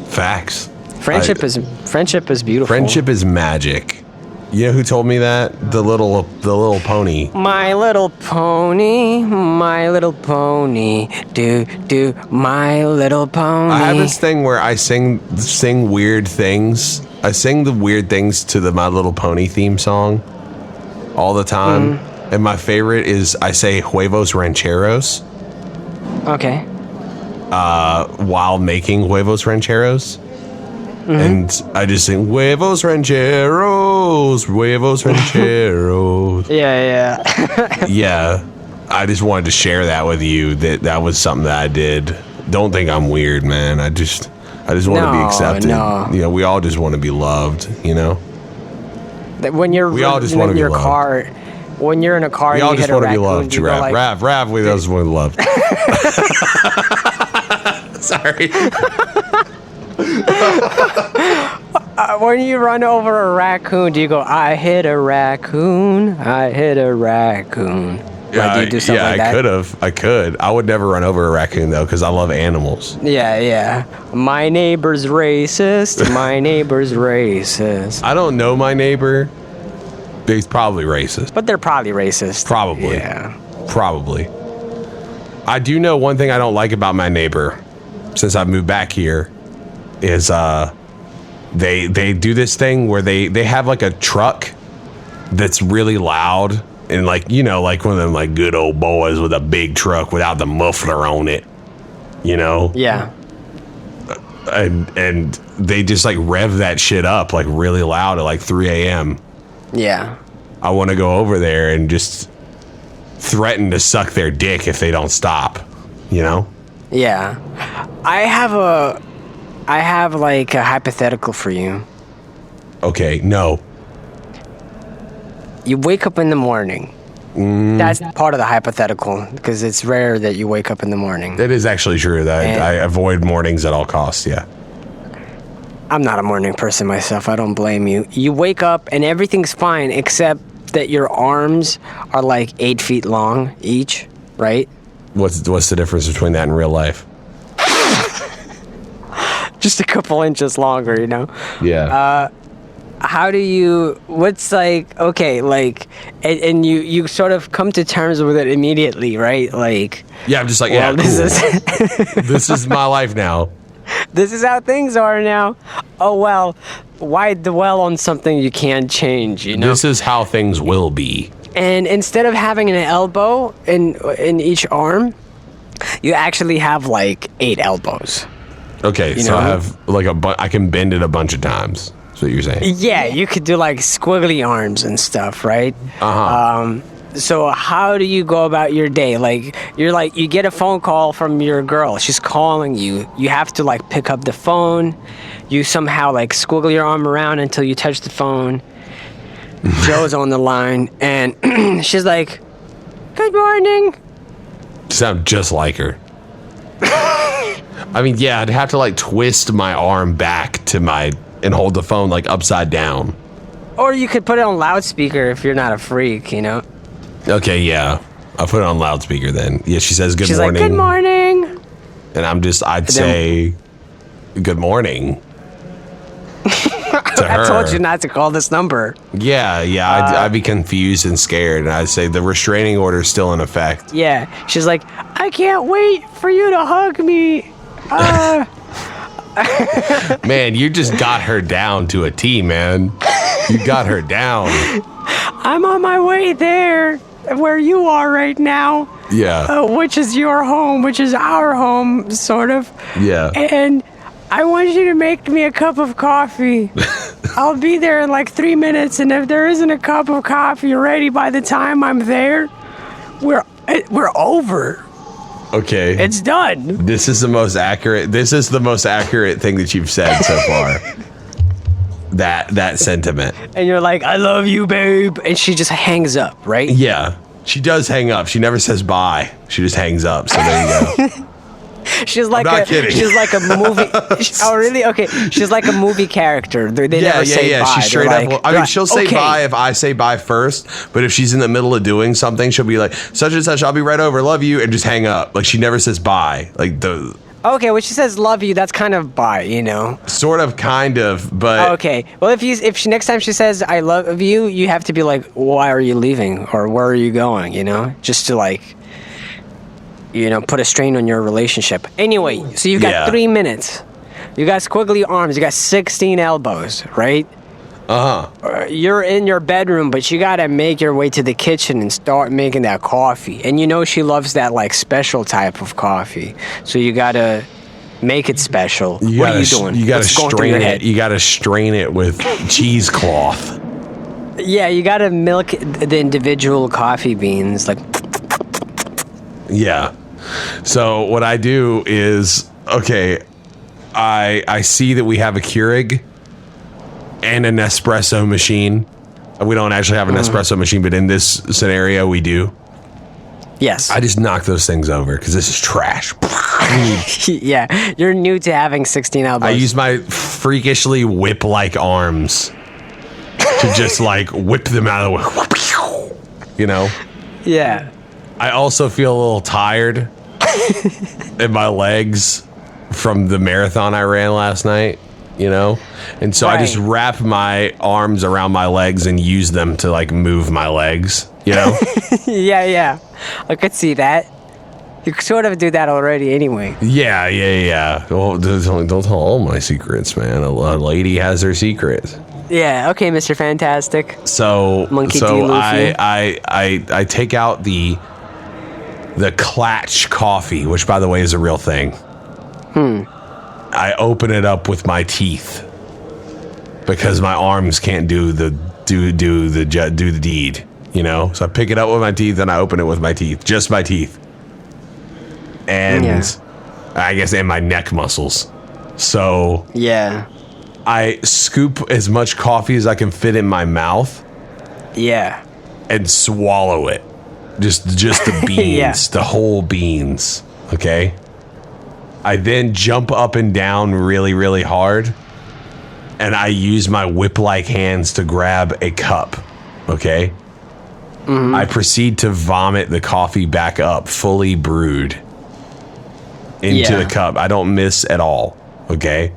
facts. Friendship is beautiful. Friendship is magic. You know who told me that? The little pony. My little pony, my little pony, do my little pony. I have this thing where I sing weird things. I sing the weird things to the My Little Pony theme song all the time. And my favorite is I say huevos rancheros. Okay. While making huevos rancheros. And I just sing huevos rancheros, huevos rancheros. Yeah. Yeah. I just wanted to share that with you, that was something that I did. Don't think I'm weird, man. I just want to be accepted. No. You know, we all just want to be loved, you know? We all just want to be loved. When you're in a car, we all just want to be loved, Rav. Rav, we just want to be loved. Sorry. When you run over a raccoon, do you go, I hit a raccoon, I hit a raccoon? Yeah, do you do something like that? I could. I would never run over a raccoon, though, because I love animals. Yeah. My neighbor's racist. My neighbor's racist. I don't know my neighbor. He's probably racist. But they're probably racist. Probably. Yeah. Probably. I do know one thing I don't like about my neighbor since I've moved back here is they do this thing where they have like a truck that's really loud. And like, you know, like one of them like good old boys with a big truck without the muffler on it, you know? Yeah. And they just like rev that shit up like really loud at like 3 a.m. Yeah. I want to go over there and just threaten to suck their dick if they don't stop, you know? Yeah. I have like a hypothetical for you. Okay, no. You wake up in the morning. That's part of the hypothetical, because it's rare that you wake up in the morning. It is actually true that I avoid mornings at all costs, yeah. I'm not a morning person myself. I don't blame you. You wake up and everything's fine, except that your arms are like 8 feet long each, right? What's the difference between that and real life? Just a couple inches longer, you know? Yeah. How do you, what's like, okay, like, and you sort of come to terms with it immediately, right? Like, yeah, I'm just like, well, yeah, this cool. This is my life now. This is how things are now. Oh, well, why dwell on something you can't change, you know? This is how things will be. And instead of having an elbow in each arm, you actually have like 8 elbows. Okay, so I have like I can bend it a bunch of times. That's what you're saying. Yeah, you could do like squiggly arms and stuff, right? Uh-huh. So how do you go about your day? Like you get a phone call from your girl. She's calling you. You have to like pick up the phone. You somehow like squiggle your arm around until you touch the phone. Joe's on the line and she's like, "Good morning." You sound just like her. I mean, yeah, I'd have to like twist my arm back and hold the phone like upside down. Or you could put it on loudspeaker if you're not a freak, you know? Okay, yeah. I'll put it on loudspeaker then. Yeah, she says good morning. She's like, "Good morning." And I'd say good morning to her. I told you not to call this number. Yeah, I'd be confused and scared. And I'd say the restraining order is still in effect. Yeah. She's like, "I can't wait for you to hug me." Man, you just got her down to a T, man. You got her down. "I'm on my way there, where you are right now." Yeah. Which is your home, which is our home, sort of. Yeah. And I want you to make me a cup of coffee. I'll be there in like 3 minutes, and if there isn't a cup of coffee ready by the time I'm there, we're over. Okay. It's done. This is the most accurate thing that you've said so far. That sentiment. And you're like, "I love you, babe." And she just hangs up, right? Yeah. She does hang up. She never says bye. She just hangs up. So there you go. She's like I'm not kidding. She's like a movie. Oh, really? Okay. She's like a movie character. They never say bye. She's straight They're up. I mean, she'll say okay. bye if I say bye first. But if she's in the middle of doing something, she'll be like, "Such and such, I'll be right over. Love you," and just hang up. Like she never says bye. Like the. Okay, when she says "love you," that's kind of bye, you know. Sort of, kind of, but. Okay. Well, if she next time she says "I love you," you have to be like, "Why are you leaving?" or "Where are you going?" You know, just to like. You know, put a strain on your relationship. Anyway, so you've got 3 minutes. You got squiggly arms. You got 16 elbows, right? Uh-huh. You're in your bedroom, but you gotta make your way to the kitchen and start making that coffee. And you know she loves that like special type of coffee. So you gotta make it special. What are you doing? You gotta What's going through strain your it. head? You gotta strain it with cheesecloth. Yeah, you gotta milk the individual coffee beans. Like. Yeah. So what I do is, okay, I see that we have a Keurig and an espresso machine. We don't actually have an espresso machine, but in this scenario, we do. Yes. I just knock those things over because this is trash. Yeah, you're new to having 16 elbows. I use my freakishly whip-like arms to just like whip them out of the way. You know? Yeah. I also feel a little tired in my legs from the marathon I ran last night, you know? And so I just wrap my arms around my legs and use them to like move my legs, you know? Yeah. I could see that. You sort of do that already anyway. Yeah. Well, don't tell all my secrets, man. A lady has her secrets. Yeah, okay, Mr. Fantastic. So Monkey D. Luffy. I take out the Clatch coffee, which by the way is a real thing. I open it up with my teeth because my arms can't do the do the deed, you know? So I pick it up with my teeth and I open it with my teeth, just my teeth. And I guess, and my neck muscles. So Yeah. I scoop as much coffee as I can fit in my mouth. Yeah. And swallow it. Just the beans, the whole beans. Okay. I then jump up and down really, really hard. And I use my whip-like hands to grab a cup. Okay. I proceed to vomit the coffee back up, fully brewed, into the cup. I don't miss at all. Okay.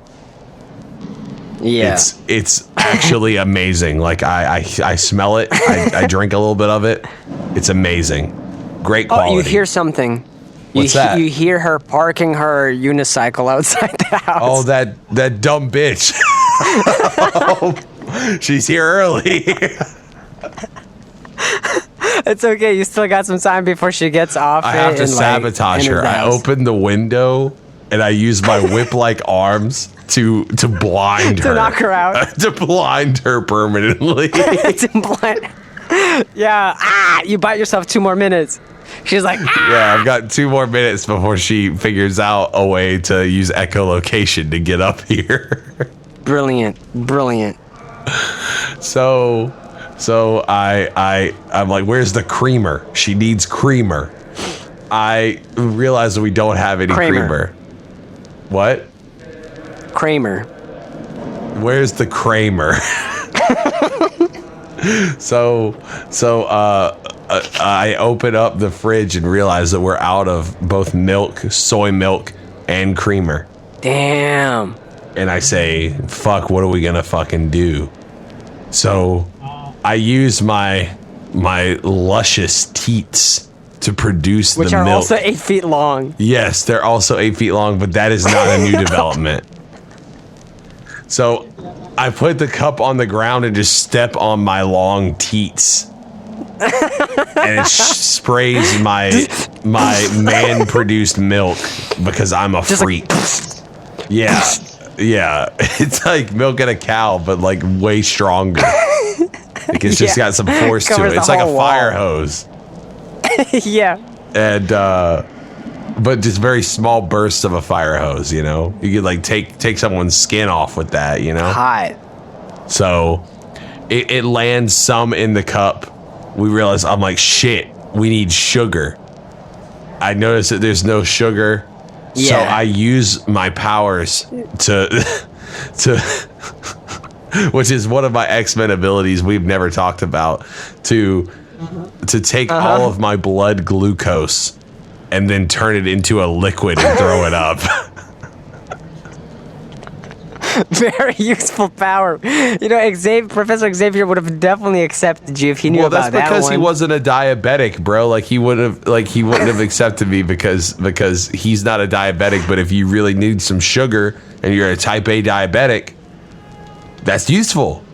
Yeah. It's actually amazing. Like I smell it. I drink a little bit of it. It's amazing. Great quality. Oh, you hear something. What's that? You hear her parking her unicycle outside the house. Oh, that dumb bitch. She's here early. It's okay. You still got some time before she gets off. I have to sabotage her. I open the window and I use my whip-like arms to blind her. To knock her out. To blind her permanently. Yeah. You bite yourself 2 more minutes. She's like, Yeah, I've got 2 more minutes before she figures out a way to use echolocation to get up here. Brilliant. So I'm like, where's the creamer? She needs creamer. I realize that we don't have any creamer. What? Kramer. Where's the Kramer? So I open up the fridge and realize that we're out of both milk, soy milk, and creamer. Damn. And I say, fuck, what are we gonna fucking do? So I use my luscious teats to produce the milk. Which are also 8 feet long. Yes, they're also 8 feet long, but that is not a new development. So I put the cup on the ground and just step on my long teats. And it sprays my man-produced milk because I'm a freak. Yeah. It's like milking a cow, but like way stronger. Like it's just got some force to it. It's like a fire hose. Yeah. And but just very small bursts of a fire hose, you know? You could like take someone's skin off with that, you know? Hot. So it lands some in the cup. We realize, I'm like, shit, we need sugar. I notice that there's no sugar. Yeah. So I use my powers to which is one of my X-Men abilities we've never talked about, to take all of my blood glucose and then turn it into a liquid and throw it up. Very useful power. You know, Professor Xavier would have definitely accepted you if he knew about that one. Well, that's because he wasn't a diabetic, bro. Like he wouldn't have accepted me because he's not a diabetic. But if you really need some sugar and you're a type A diabetic, that's useful.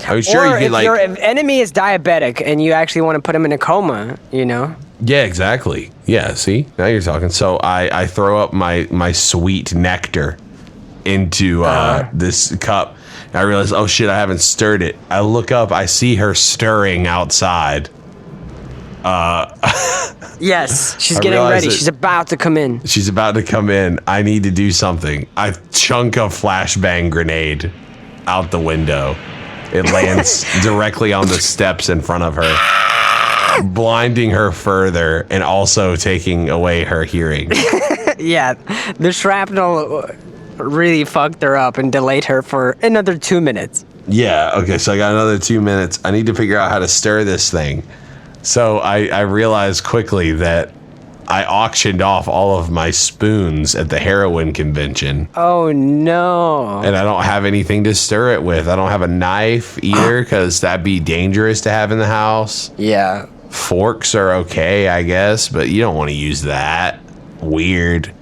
I'm sure you could like. Or if your enemy is diabetic and you actually want to put him in a coma, you know. Yeah, exactly. Yeah, see, now you're talking. So I throw up my sweet nectar into this cup. And I realize, oh shit, I haven't stirred it. I look up, I see her stirring outside. Yes, she's getting ready. She's about to come in. She's about to come in. I need to do something. I chunk a flashbang grenade out the window. It lands directly on the steps in front of her, blinding her further and also taking away her hearing. Yeah, the shrapnel really fucked her up and delayed her for another 2 minutes. Yeah, okay, so I got another 2 minutes. I need to figure out how to stir this thing. So I realized quickly that I auctioned off all of my spoons at the heroin convention. Oh, no. And I don't have anything to stir it with. I don't have a knife either, because that'd be dangerous to have in the house. Yeah. Forks are okay, I guess, but you don't want to use that. Weird.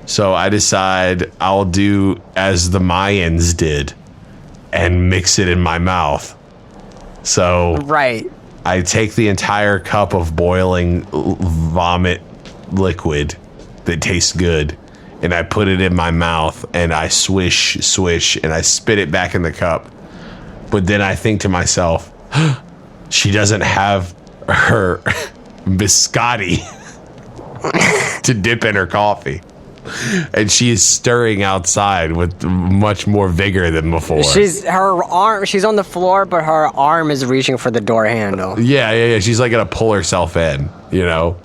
So I decide I'll do as the Mayans did and mix it in my mouth. So right. I take the entire cup of boiling vomit liquid that tastes good, and I put it in my mouth, and I swish, and I spit it back in the cup. But then I think to myself, she doesn't have her biscotti to dip in her coffee. And she is stirring outside with much more vigor than before. She's on the floor, but her arm is reaching for the door handle. Yeah. She's like gonna pull herself in, you know?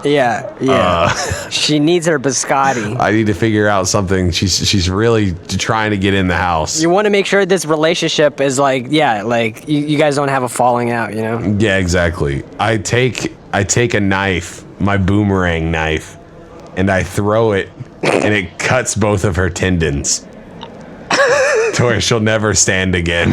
Yeah. She needs her biscotti. I need to figure out something. She's really trying to get in the house. You want to make sure this relationship is like you guys don't have a falling out, you know? Yeah, exactly. I take a knife, my boomerang knife, and I throw it, and it cuts both of her tendons to where she'll never stand again.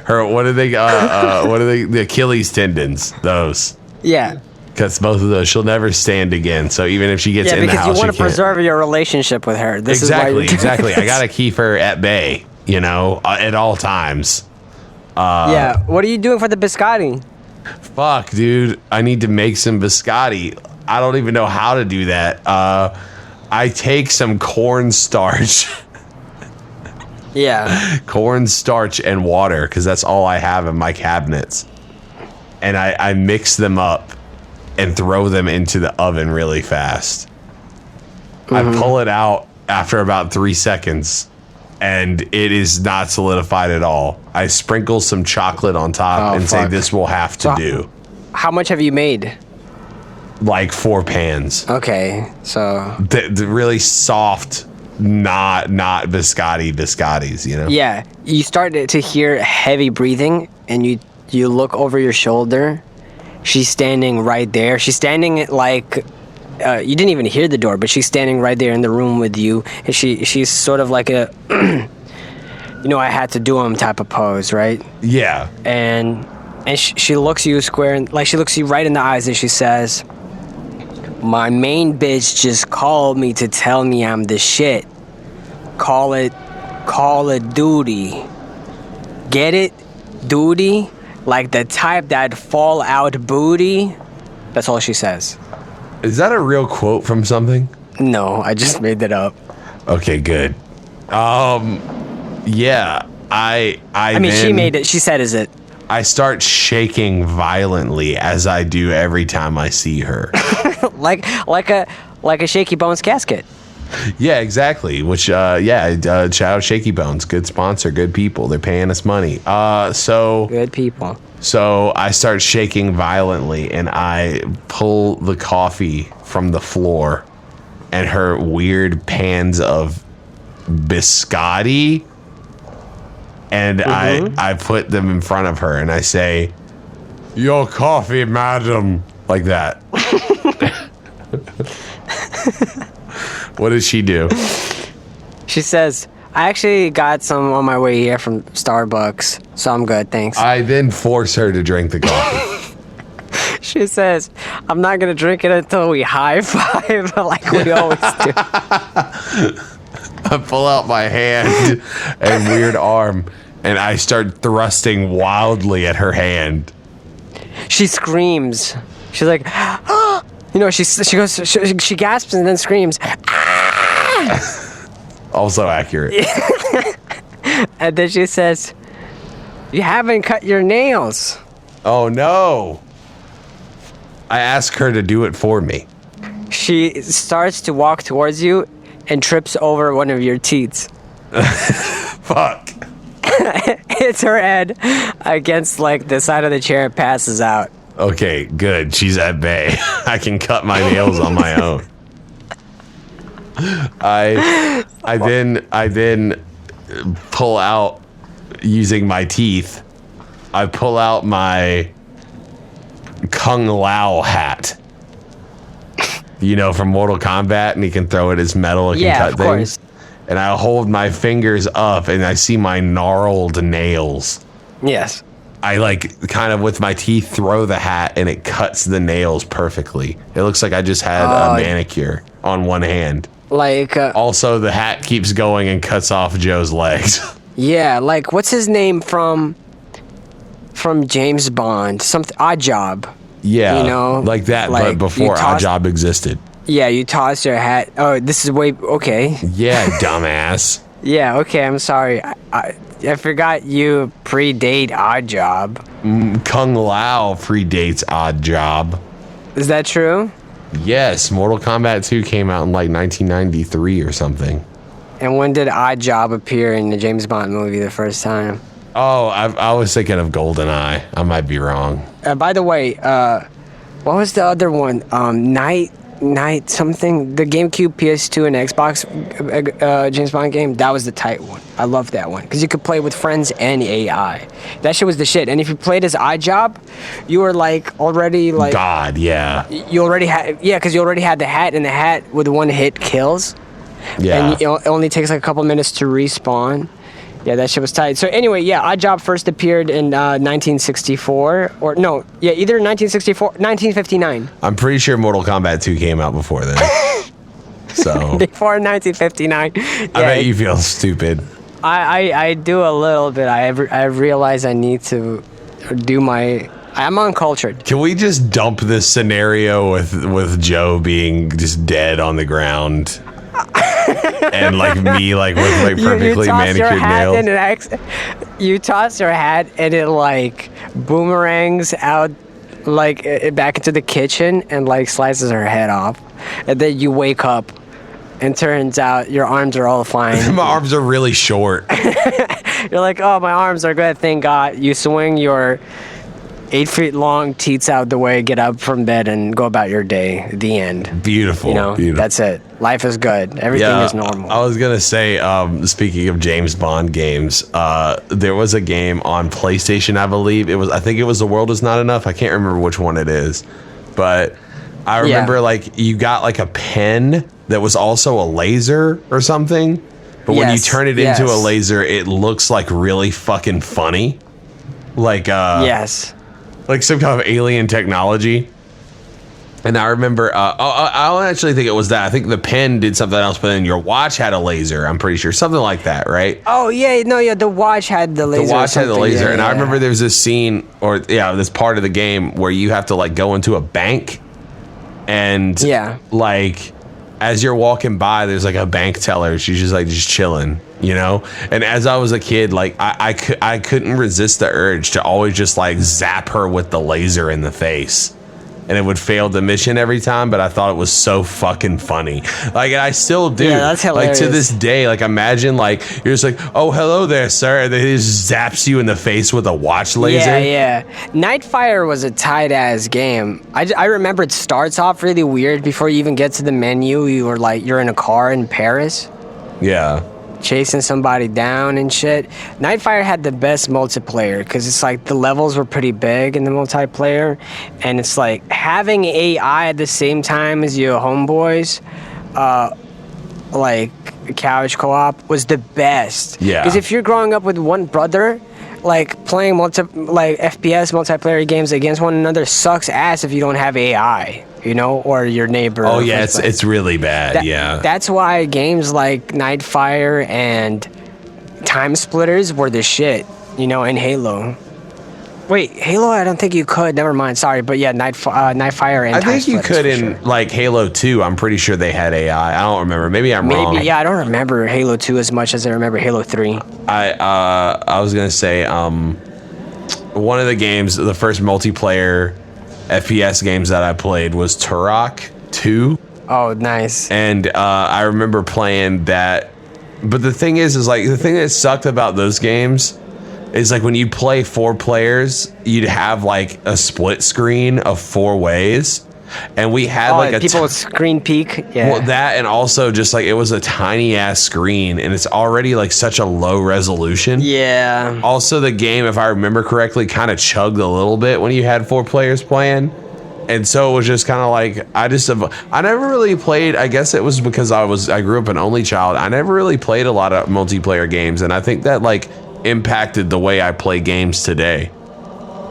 What are they? The Achilles tendons? Those. Yeah. Cuts both of those. She'll never stand again. So even if she gets in the house, because you want to preserve your relationship with her. Exactly. I gotta keep her at bay, you know, at all times. Yeah. What are you doing for the biscotti? Fuck, dude. I need to make some biscotti. I don't even know how to do that. I take some cornstarch. Yeah. Cornstarch and water, because that's all I have in my cabinets. And I mix them up and throw them into the oven really fast. I pull it out after about 3 seconds, and it is not solidified at all. I sprinkle some chocolate on top and say this will have to do. How much have you made? Like 4 pans. Okay, so the really soft, not biscottis, you know? Yeah, you started to hear heavy breathing, and you look over your shoulder. She's standing right there. She's standing like you didn't even hear the door, but she's standing right there in the room with you, and she's sort of like a I had to do 'em type of pose, right? Yeah. And she looks you square, and like she looks you right in the eyes, and she says, "My main bitch just called me to tell me I'm the shit. Call it duty. Get it? Duty? Like the type that fall out booty." That's all she says. Is that a real quote from something? No, I just made that up. Okay, good. Yeah, I mean, she made it. She said, "Is it?" I start shaking violently as I do every time I see her. like a Shaky Bones casket. Yeah, exactly. Which, shout out Shaky Bones. Good sponsor, good people. They're paying us money. Good people. So I start shaking violently, and I pull the coffee from the floor, and her weird pans of biscotti, and I put them in front of her, and I say, "Your coffee, madam," like that. What does she do? She says, "I actually got some on my way here from Starbucks, so I'm good, thanks." I then force her to drink the coffee. She says, "I'm not going to drink it until we high five like we always do." I pull out my hand and weird arm, and I start thrusting wildly at her hand. She screams. She's like, "Ah!" She gasps and then screams. Also accurate. And then she says, "You haven't cut your nails." Oh no. I ask her to do it for me. She starts to walk towards you and trips over one of your teats. Fuck. Hits her head against like the side of the chair and passes out. Okay, good. She's at bay. I can cut my nails on my own. I then pull out, using my teeth, I pull out my Kung Lao hat. You know, from Mortal Kombat, and he can throw it as metal, it can cut things. Course. And I hold my fingers up, and I see my gnarled nails. Yes. I kind of with my teeth throw the hat, and it cuts the nails perfectly. It looks like I just had a manicure on one hand. Also, the hat keeps going and cuts off Joe's legs. Yeah, what's his name from James Bond? Something Odd Job. Yeah, like that, but before Odd Job existed. Yeah, you toss your hat. Oh, this is okay. Yeah, dumbass. Yeah, okay, I'm sorry. you predate Odd Job. Kung Lao predates Odd Job. Is that true? Yes, Mortal Kombat 2 came out in like 1993 or something. And when did Odd Job appear in the James Bond movie the first time? Oh, I was thinking of GoldenEye. I might be wrong. By the way, what was the other one? Night something. The GameCube, PS2, and Xbox James Bond game. That was the tight one. I loved that one because you could play with friends and AI. That shit was the shit. And if you played as Odd Job, you were like already like God, yeah. You already had because you already had the hat, and the hat with one hit kills. Yeah. And it only takes like a couple minutes to respawn. Yeah, that shit was tight. So anyway, yeah, Odd Job first appeared in 1964, or no, yeah, either 1964, 1959. I'm pretty sure Mortal Kombat 2 came out before then. So Before 1959. Yeah, I bet you feel stupid. I do a little bit. I realize I need to do my. I'm uncultured. Can we just dump this scenario with Joe being just dead on the ground? And like me, like with like perfectly manicured nails. You toss your hat and it like boomerangs out like back into the kitchen and like slices her head off, and then you wake up and turns out your arms are all fine. My arms are really short. You're like, oh, my arms are good, thank God. You swing your 8 feet long teats out the way, get up from bed, and go about your day. The end. Beautiful. You know, beautiful. That's it. Life is good. Everything is normal. I was gonna say, speaking of James Bond games, there was a game on PlayStation, I believe. I think it was The World Is Not Enough. I can't remember which one it is, but I remember like you got like a pen that was also a laser or something. But when you turn it into a laser, it looks like really fucking funny. Like yes. Like some kind of alien technology. And I remember, I don't actually think it was that. I think the pen did something else, but then your watch had a laser, I'm pretty sure. Something like that, right? Oh, yeah. No, yeah, the watch had the laser. The watch had the laser. Yeah, and I remember there's this scene, or this part of the game where you have to like go into a bank. And like, as you're walking by, there's like a bank teller. She's just like, just chilling. You know, and as I was a kid, like I couldn't resist the urge to always just like zap her with the laser in the face, and it would fail the mission every time. But I thought it was so fucking funny. Like, and I still do. Yeah, that's hilarious. Like to this day, like imagine like you're just like, oh, hello there, sir, and then he just zaps you in the face with a watch laser. Yeah. Nightfire was a tight ass game. I remember it starts off really weird before you even get to the menu. You're in a car in Paris. Yeah. Chasing somebody down and shit. Nightfire had the best multiplayer because it's like the levels were pretty big in the multiplayer, and it's like having AI at the same time as your homeboys, like couch co-op was the best. Yeah. Because if you're growing up with one brother, like playing FPS multiplayer games against one another sucks ass if you don't have AI. You know, or your neighbor. Oh yeah, it's really bad. That's why games like Nightfire and Time Splitters were the shit. You know, and Halo. Wait, Halo? I don't think you could. Never mind. Sorry, but yeah, Nightfire and. I Time think you could in like Halo 2. I'm pretty sure they had AI. I don't remember. Maybe I'm wrong. Yeah, I don't remember Halo 2 as much as I remember Halo 3. I was gonna say one of the games, the first multiplayer FPS games that I played was Turok 2. Oh, nice. And I remember playing that. But the thing is like the thing that sucked about those games is like when you play 4 players, you'd have like a split screen of 4 ways. And we had like a people with screen peek. Yeah. Well, that, and also just like it was a tiny ass screen, and it's already like such a low resolution. Yeah. Also, the game, if I remember correctly, kind of chugged a little bit when you had 4 players playing. And so it was just kind of like I never really played. I guess it was because I grew up an only child. I never really played a lot of multiplayer games, and I think that like impacted the way I play games today.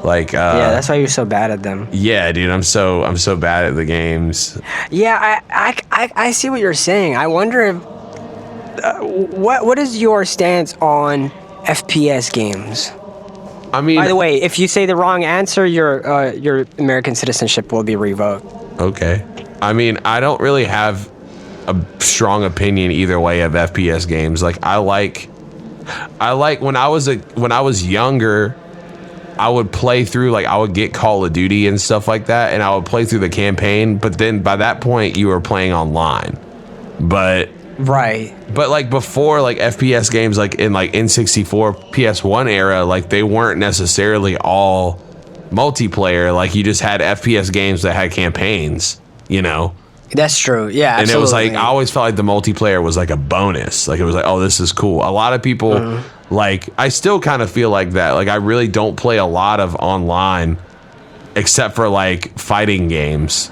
Like yeah, that's why you're so bad at them. Yeah, dude, I'm so bad at the games. Yeah, I see what you're saying. I wonder if what is your stance on FPS games? I mean, by the way, if you say the wrong answer, your American citizenship will be revoked. Okay. I mean, I don't really have a strong opinion either way of FPS games. Like, I like I like when I was younger, I would play through, like, I would get Call of Duty and stuff like that, and I would play through the campaign, but then by that point you were playing online. But like before, like FPS games, like in like N64 PS1 era, like they weren't necessarily all multiplayer. Like you just had FPS games that had campaigns, you know. That's true. Yeah, and absolutely. it was like I always felt like the multiplayer was like a bonus. Like it was like, oh, this is cool. A lot of people like, I still kind of feel like that. Like I really don't play a lot of online except for like fighting games,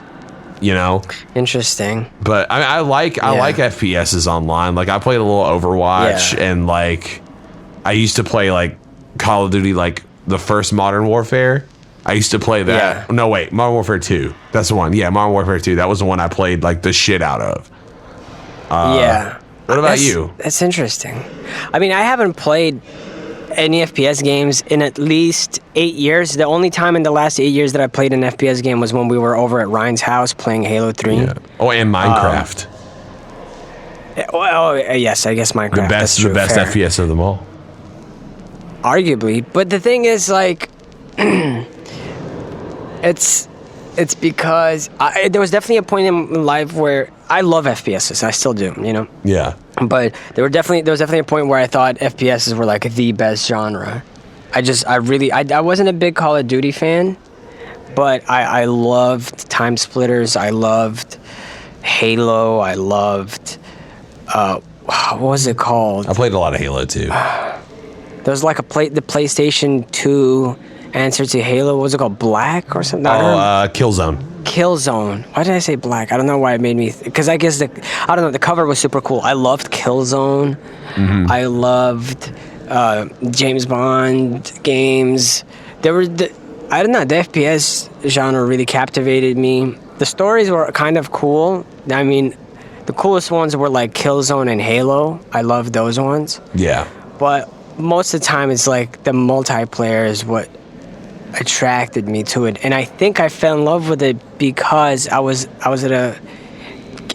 you know. Interesting. But I like FPSs online. Like I played a little Overwatch, and like I used to play like Call of Duty, like the first Modern Warfare. I used to play that. No, wait, Modern Warfare 2. That's the one. Yeah, Modern Warfare 2. That was the one I played like the shit out of. What about you? That's interesting. I mean, I haven't played any FPS games in at least 8 years. The only time in the last 8 years that I played an FPS game was when we were over at Ryan's house playing Halo 3. Yeah. Oh, and Minecraft. Yes, I guess Minecraft. The best FPS of them all. Arguably. But the thing is, like, it's because there was definitely a point in life where I love FPSs. I still do, you know? Yeah. But there was definitely a point where I thought FPSs were like the best genre. I wasn't a big Call of Duty fan, but I loved Time Splitters. I loved Halo. I loved, what was it called? I played a lot of Halo too. There was like the PlayStation 2 answer to Halo. What was it called? Black or something? Killzone. Killzone. Why did I say Black? I don't know why it made me... Because I guess the cover was super cool. I loved Killzone. Mm-hmm. I loved James Bond games. I don't know, the FPS genre really captivated me. The stories were kind of cool. I mean, the coolest ones were like Killzone and Halo. I loved those ones. Yeah. But most of the time, it's like the multiplayer is what attracted me to it, and I think I fell in love with it because I was at a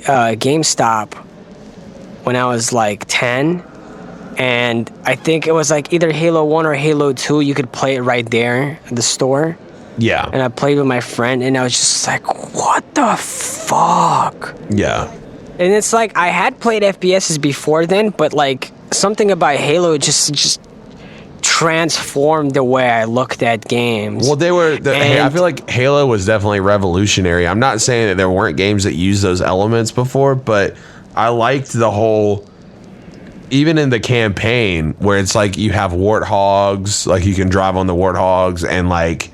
GameStop when I was like 10, and I think it was like either Halo 1 or Halo 2. You could play it right there at the store. Yeah. And I played with my friend, and I was just like, what the fuck? Yeah. And it's like I had played FPSs before then, but like something about Halo just transformed the way I looked at games. Well, I feel like Halo was definitely revolutionary. I'm not saying that there weren't games that used those elements before, but I liked the whole, even in the campaign where it's like you have warthogs, like you can drive on the warthogs, and like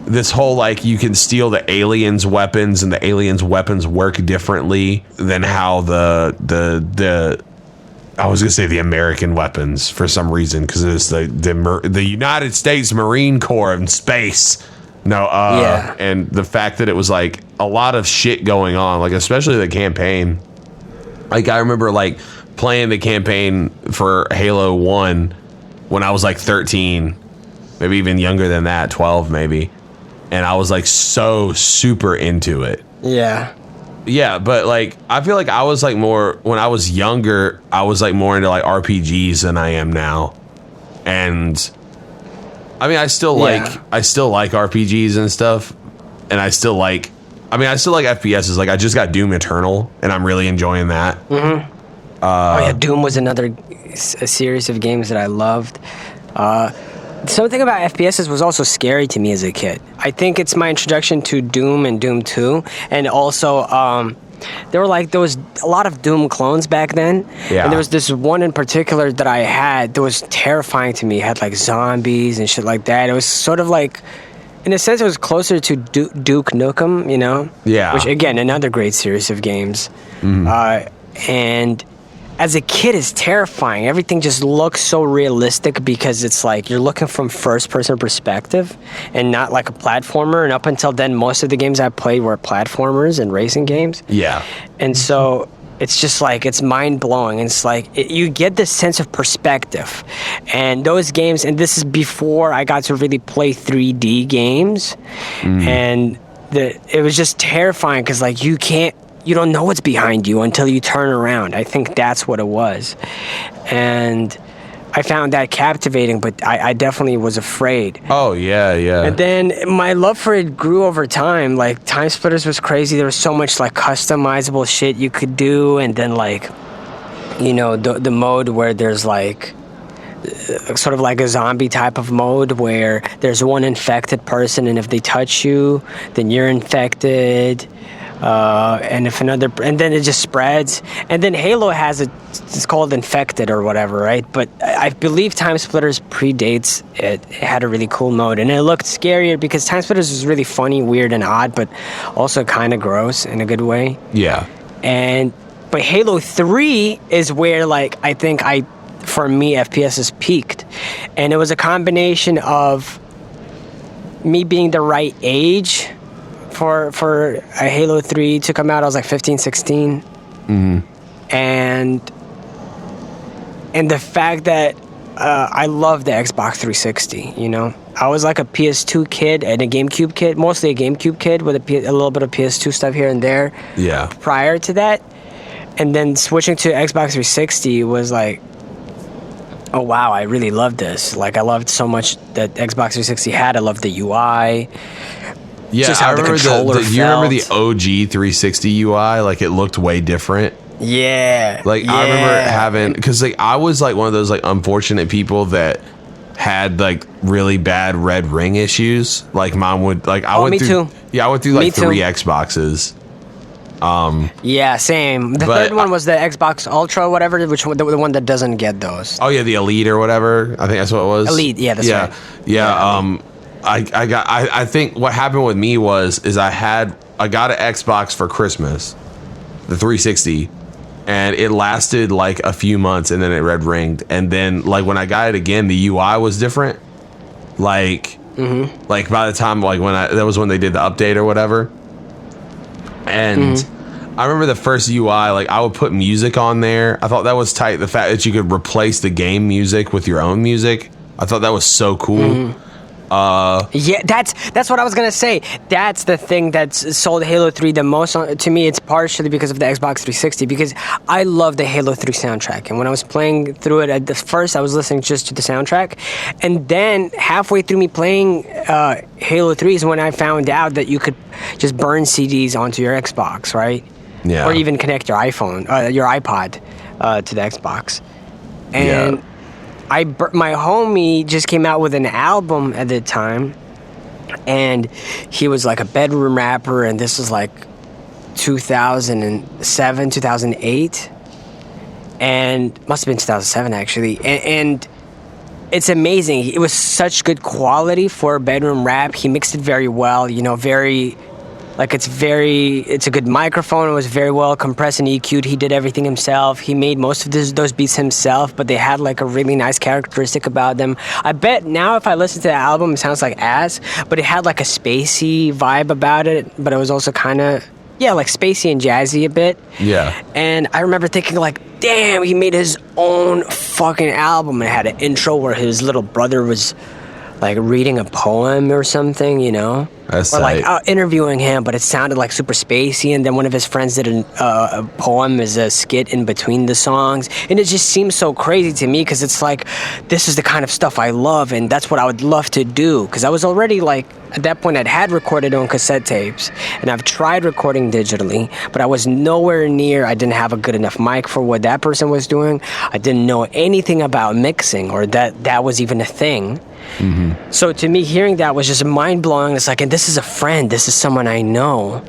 this whole like you can steal the aliens' weapons, and the aliens' weapons work differently than how the I was gonna say the American weapons for some reason, because it's the United States Marine Corps in space. And the fact that it was like a lot of shit going on, like especially the campaign. Like I remember like playing the campaign for Halo 1 when I was like 13, maybe even younger than that, 12 maybe, and I was like so super into it. Yeah, but like I feel like I was like more when I was younger. I was like more into like RPGs than I am now, and I mean I still like RPGs and stuff, and I still like FPSs. Like I just got Doom Eternal, and I'm really enjoying that. Mm-hmm. Doom was a series of games that I loved. Something about FPSs was also scary to me as a kid. I think it's my introduction to Doom and Doom 2, and also there was a lot of Doom clones back then. Yeah. And there was this one in particular that I had that was terrifying to me. It had like zombies and shit like that. It was sort of like, in a sense, it was closer to Duke Nukem, you know? Yeah. Which again, another great series of games. Mm-hmm. And as a kid, it's terrifying. Everything just looks so realistic because it's like you're looking from first-person perspective and not like a platformer. And up until then, most of the games I played were platformers and racing games. Yeah. And so it's just like, it's mind-blowing. It's like you get this sense of perspective. And those games, and this is before I got to really play 3D games. And it was just terrifying because like you don't know what's behind you until you turn around. I think that's what it was. And I found that captivating, but I definitely was afraid. Oh, yeah, yeah. And then my love for it grew over time. Like, Time Splitters was crazy. There was so much, like, customizable shit you could do. And then, like, you know, the mode where there's, like, sort of like a zombie type of mode where there's one infected person, and if they touch you, then you're infected. And if another, and then it just spreads. And then Halo has it's called Infected or whatever, right? But I believe Time Splitters predates it. It had a really cool mode, and it looked scarier because Time Splitters was really funny, weird, and odd, but also kind of gross in a good way. Yeah. But Halo 3 is where, like, I think for me, FPS has peaked. And it was a combination of me being the right age for a Halo 3 to come out. I was like 15, 16. Mm-hmm. And the fact that I love the Xbox 360, you know? I was like a PS2 kid and a Gamecube kid, mostly a Gamecube kid with a little bit of PS2 stuff here and there. Yeah. Prior to that. And then switching to Xbox 360 was like, oh wow, I really love this. Like, I loved so much that Xbox 360 had. I loved the UI. Yeah, just how I remember the controller felt. you remember the OG 360 UI? Like, it looked way different. Yeah. Like, yeah. I remember having, because, like, I was, like, one of those, like, unfortunate people that had, like, really bad red ring issues. Like, mine would, like, I went through. Too. Yeah, I went through, like, 3 Xboxes. Yeah, same. The third one was the Xbox Ultra, whatever, which the one that doesn't get those. Oh yeah, the Elite or whatever. I think that's what it was. Elite, yeah, that's right. Yeah. I think what happened with me is I got an Xbox for Christmas, the 360, and it lasted like a few months, and then it red ringed, and then like when I got it again, the UI was different. Like, like by the time like that was when they did the update or whatever. And I remember the first UI, like I would put music on there. I thought that was tight. The fact that you could replace the game music with your own music, I thought that was so cool. Yeah, that's what I was gonna say. That's the thing that's sold Halo 3 the most. To me, it's partially because of the Xbox 360, because I love the Halo 3 soundtrack. And when I was playing through it at the first, I was listening just to the soundtrack, and then halfway through me playing Halo 3 is when I found out that you could just burn CDs onto your Xbox, right? Yeah. Or even connect your iPhone, your iPod to the Xbox, and. Yeah. My homie just came out with an album at the time, and he was like a bedroom rapper, and this was like 2007, 2008, and must have been 2007 actually, and it's amazing. It was such good quality for bedroom rap. He mixed it very well, you know, very... Like, it's a good microphone. It was very well compressed and EQ'd. He did everything himself. He made most of those beats himself, but they had, like, a really nice characteristic about them. I bet now if I listen to the album, it sounds like ass, but it had, like, a spacey vibe about it, but it was also kind of, yeah, like, spacey and jazzy a bit. Yeah. And I remember thinking, like, damn, he made his own fucking album. And it had an intro where his little brother was... like reading a poem or something, you know? That's or like tight. Interviewing him, but it sounded like super spacey, and then one of his friends did a poem as a skit in between the songs, and it just seems so crazy to me, because it's like, this is the kind of stuff I love, and that's what I would love to do, because I was already like, at that point I'd had recorded on cassette tapes, and I've tried recording digitally, but I was nowhere near, I didn't have a good enough mic for what that person was doing, I didn't know anything about mixing, or that was even a thing. Mm-hmm. So to me, hearing that was just mind-blowing. It's like, and this is a friend, this is someone I know,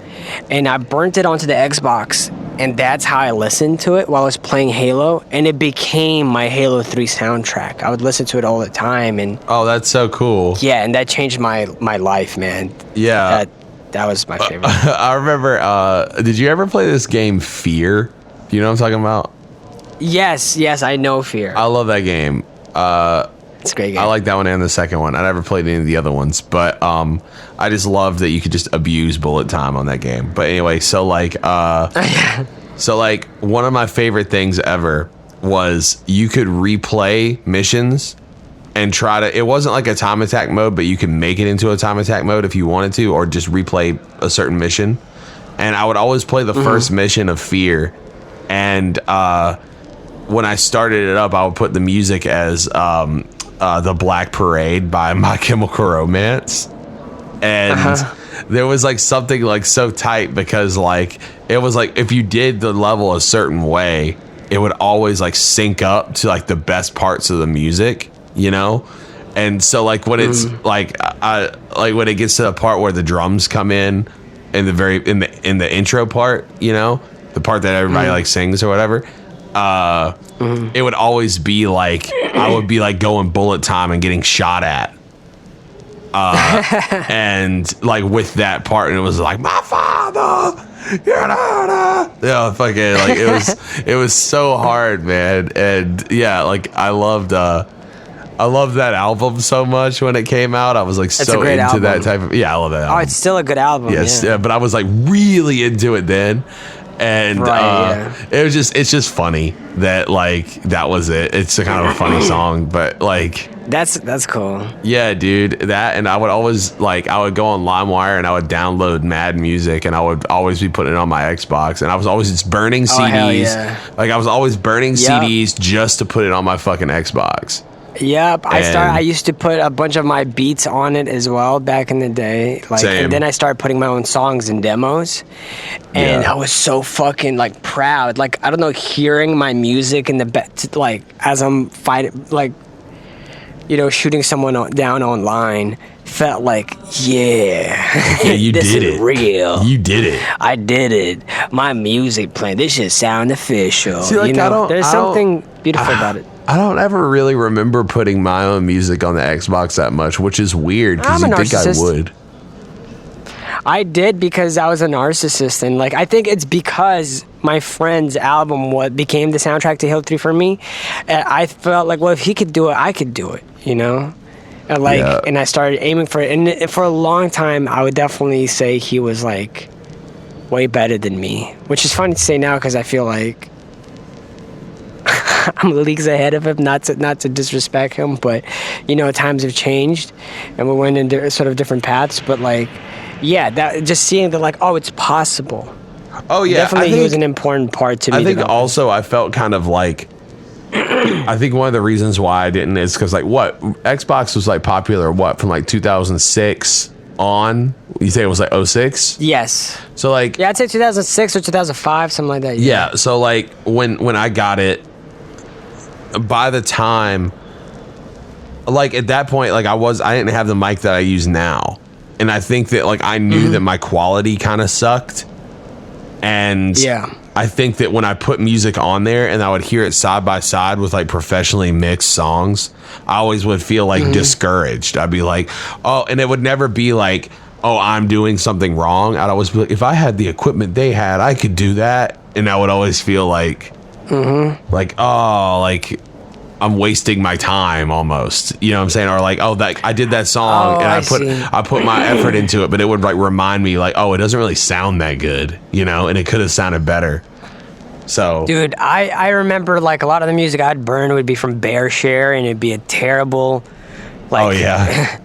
and I burnt it onto the Xbox, and that's how I listened to it while I was playing Halo, and it became my Halo 3 soundtrack. I would listen to it all the time, and oh, that's so cool. Yeah, and that changed my life, man. Yeah, that was my favorite. I remember. Did you ever play this game Fear? Do you know what I'm talking about? Yes, I know Fear. I love that game. It's a great game. I like that one and the second one. I never played any of the other ones, but I just love that you could just abuse bullet time on that game. But anyway, so like one of my favorite things ever was you could replay missions and try to. It wasn't like a time attack mode, but you could make it into a time attack mode if you wanted to, or just replay a certain mission. And I would always play the first mission of Fear, and when I started it up, I would put the music as The Black Parade by My Chemical Romance. And there was like something like so tight because like it was like if you did the level a certain way, it would always like sync up to like the best parts of the music, you know? And so like when it's like I like when it gets to the part where the drums come in the very in the intro part, you know, the part that everybody like sings or whatever, it would always be like I would be like going bullet time and getting shot at. And like with that part, and it was like my father, yeah, fucking like it was so hard, man. And yeah, like I loved that album so much when it came out. I was like so into album. That type of I love that album. Oh, it's still a good album. Yes, yeah, but I was like really into it then. And it's just funny that like that was it. It's a kind of a funny song, but like that's cool. Yeah, dude. That, and I would always like I would go on LimeWire and I would download mad music and I would always be putting it on my Xbox and I was always just burning CDs. Yeah. Like I was always burning CDs just to put it on my fucking Xbox. Yep, I used to put a bunch of my beats on it as well back in the day. Like, same. And then I started putting my own songs and demos, and I was so fucking like proud. Like I don't know, hearing my music in the like as I'm fighting, like you know, shooting someone down online, felt like you this did is it. Real. You did it. I did it. My music playing. This shit sound official. See, like, you know, there's something beautiful about it. I don't ever really remember putting my own music on the Xbox that much, which is weird because you think I would. I did because I was a narcissist, and like I think it's because my friend's album became the soundtrack to Halo 3 for me. And I felt like, well, if he could do it, I could do it, you know? And like, and I started aiming for it. And for a long time, I would definitely say he was like way better than me, which is funny to say now because I feel like I'm leagues ahead of him, not to disrespect him, but you know, times have changed and we went in sort of different paths, but like, yeah, that just seeing that like, oh, it's possible. Oh yeah, definitely he was an important part to me. I think also I felt kind of like I think one of the reasons why I didn't is because like what Xbox was like popular from like 2006 on. You say it was like 06? Yes. So like I'd say 2006 or 2005, something like that. Yeah. So like when I got it, by the time like at that point like I didn't have the mic that I use now, and I think that like I knew that my quality kind of sucked. And I think that when I put music on there and I would hear it side by side with like professionally mixed songs, I always would feel like discouraged. I'd be like, oh, and it would never be like, oh, I'm doing something wrong. I'd always be like, if I had the equipment they had, I could do that. And I would always feel like, like, oh, like I'm wasting my time almost, you know what I'm saying? Or like, oh, that I did that song and I put my effort into it, but it would like remind me like, oh, it doesn't really sound that good, you know, and it could have sounded better. So, dude, I remember like a lot of the music I'd burn would be from BearShare, and it'd be a terrible, like, oh yeah,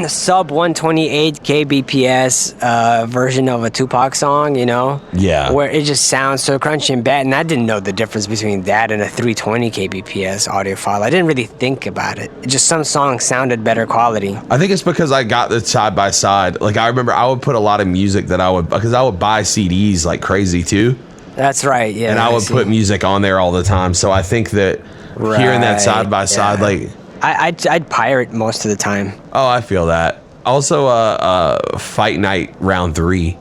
sub 128 kbps version of a Tupac song, you know? Yeah. Where it just sounds so crunchy and bad, and I didn't know the difference between that and a 320 kbps audio file. I didn't really think about it. Just some songs sounded better quality. I think it's because I got the side by side. Like I remember I would put a lot of music that I would buy CDs like crazy too. That's right, yeah. And I would put music on there all the time. So I think that hearing that side by side, like I'd pirate most of the time. Oh, I feel that. Also, Fight Night Round 3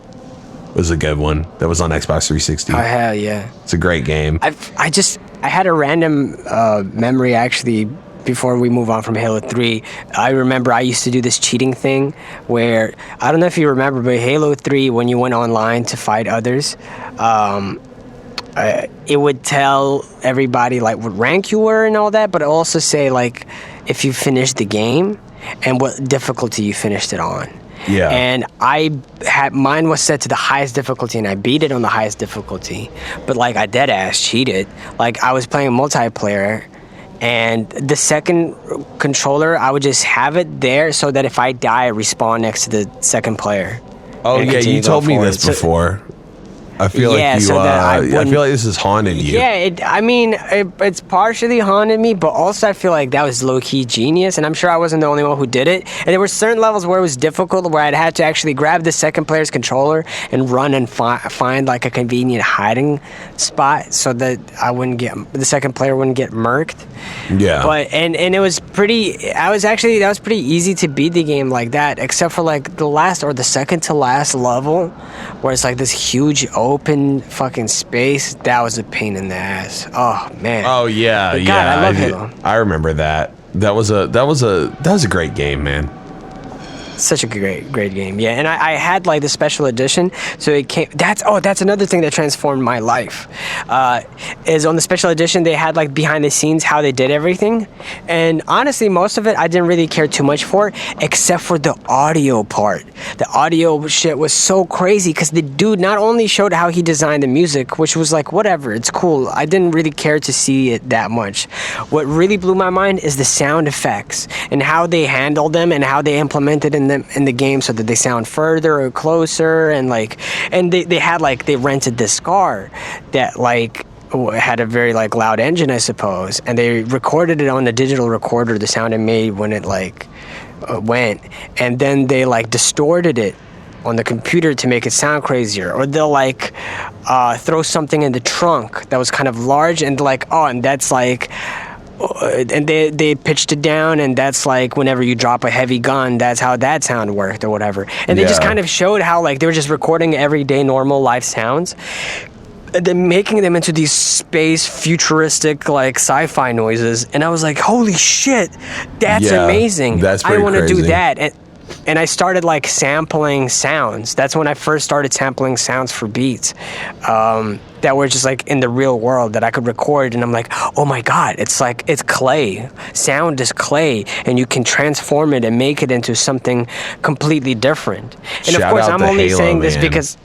was a good one. That was on Xbox 360. Oh, hell yeah. It's a great game. I had a random memory, actually, before we move on from Halo 3. I remember I used to do this cheating thing where, I don't know if you remember, but Halo 3, when you went online to fight others, it would tell everybody like what rank you were and all that, but it also say like if you finished the game and what difficulty you finished it on. Yeah. And mine was set to the highest difficulty, and I beat it on the highest difficulty. But like I dead ass cheated. Like I was playing multiplayer, and the second controller I would just have it there so that if I die, I respawn next to the second player. Oh yeah, you told me this before. I feel Yeah, like you. so that I I wouldn't- feel like this has haunted you. Yeah, it's partially haunted me, but also I feel like that was low-key genius, and I'm sure I wasn't the only one who did it. And there were certain levels where it was difficult, where I'd had to actually grab the second player's controller and run and find like a convenient hiding spot so that the second player wouldn't get murked. Yeah. But and it was pretty. That was pretty easy to beat the game like that, except for like the last or the second to last level, where it's like this huge open fucking space. That was a pain in the ass. Oh man. Oh yeah, But God, yeah. I love Halo. I remember that. That was a great game, man. Such a great game. Yeah, and I had like the special edition, so it came. That's another thing that transformed my life. Is on the special edition they had like behind the scenes how they did everything, and honestly most of it I didn't really care too much for, except for the audio part. The audio shit was so crazy because the dude not only showed how he designed the music, which was like whatever, it's cool. I didn't really care to see it that much. What really blew my mind is the sound effects and how they handled them and how they implemented in the game so that they sound further or closer, and they rented this car that like had a very like loud engine, I suppose, and they recorded it on the digital recorder, the sound it made when it like went, and then they like distorted it on the computer to make it sound crazier. Or they'll like throw something in the trunk that was kind of large and like, oh, and that's like, and they pitched it down, and that's like whenever you drop a heavy gun, that's how that sound worked or whatever. And they just kind of showed how like they were just recording everyday normal life sounds and then making them into these space futuristic like sci-fi noises. And I was like, holy shit, that's amazing. That's I pretty want to do crazy. that. And I started like sampling sounds. That's when I first started sampling sounds for beats that were just like in the real world that I could record. And I'm like, oh my God, it's clay. Sound is clay, and you can transform it and make it into something completely different. And Shout of course, out I'm to only Halo, saying this man. because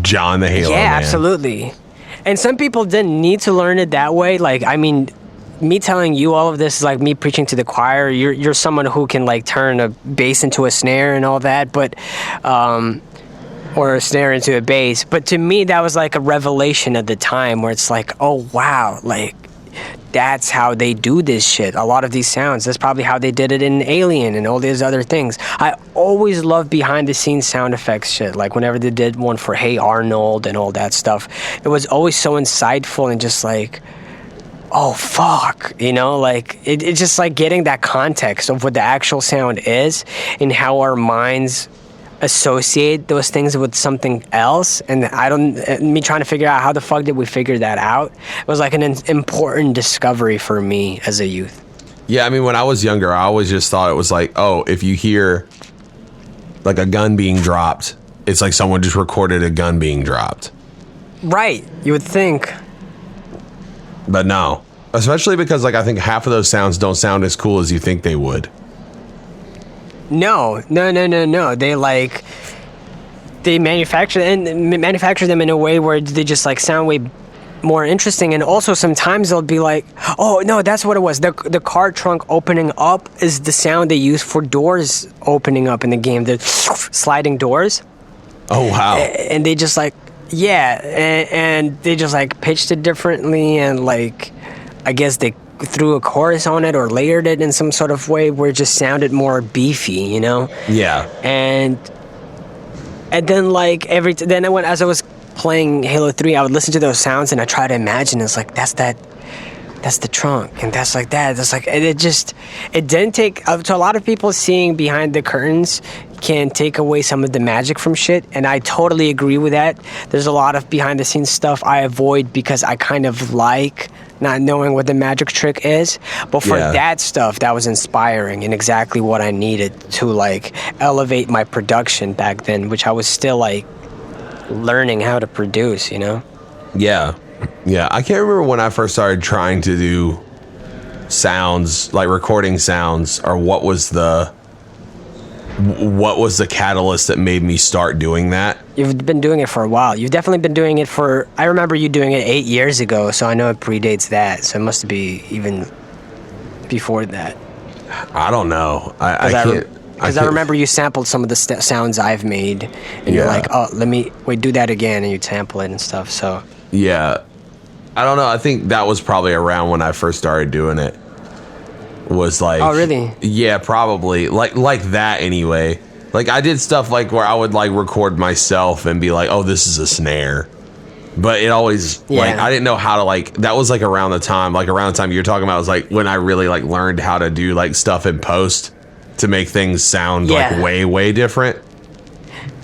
John the Halo yeah, man. absolutely. And some people didn't need to learn it that way. Like, I mean, me telling you all of this is like me preaching to the choir. You're someone who can like turn a bass into a snare and all that, but or a snare into a bass. But to me, that was like a revelation at the time, where it's like, oh wow, like that's how they do this shit. A lot of these sounds, that's probably how they did it in Alien and all these other things. I always loved behind the scenes sound effects shit. Like whenever they did one for Hey Arnold and all that stuff, it was always so insightful and just like, oh fuck, you know, like it's just like getting that context of what the actual sound is and how our minds associate those things with something else. And me trying to figure out how the fuck did we figure that out, it was like an important discovery for me as a youth. Yeah, I mean, when I was younger, I always just thought it was like, oh, if you hear like a gun being dropped, it's like someone just recorded a gun being dropped. Right, you would think. But no, especially because like I think half of those sounds don't sound as cool as you think they would. No. They manufacture them in a way where they just like sound way more interesting. And also sometimes they'll be like, oh no, that's what it was. The car trunk opening up is the sound they use for doors opening up in the game. The sliding doors. Oh wow. And they just like, yeah, and they just like pitched it differently, and like I guess they threw a chorus on it or layered it in some sort of way where it just sounded more beefy, you know? Yeah. And then like as I was playing Halo 3, I would listen to those sounds and I try to imagine it's like that's the trunk, and that's like that. That's like it didn't take to a lot of people. Seeing behind the curtains can take away some of the magic from shit, and I totally agree with that. There's a lot of behind the scenes stuff I avoid because I kind of like not knowing what the magic trick is. But for that stuff, that was inspiring and exactly what I needed to like elevate my production back then, which I was still like learning how to produce, you know? Yeah. Yeah, I can't remember when I first started trying to do sounds, like recording sounds, or what was the catalyst that made me start doing that. You've been doing it for a while. You've definitely been doing it I remember you doing it 8 years ago, so I know it predates that, so it must be even before that. I don't know. I can't. Because I remember you sampled some of the sounds I've made, and you're like, oh, do that again, and you sample it and stuff. So yeah, I don't know. I think that was probably around when I first started doing it. Was like, oh really? Yeah, probably like that anyway. Like I did stuff like where I would like record myself and be like, oh, this is a snare. But it always like I didn't know how to like. That was like around the time you're talking about was like when I really like learned how to do like stuff in post to make things sound like way different.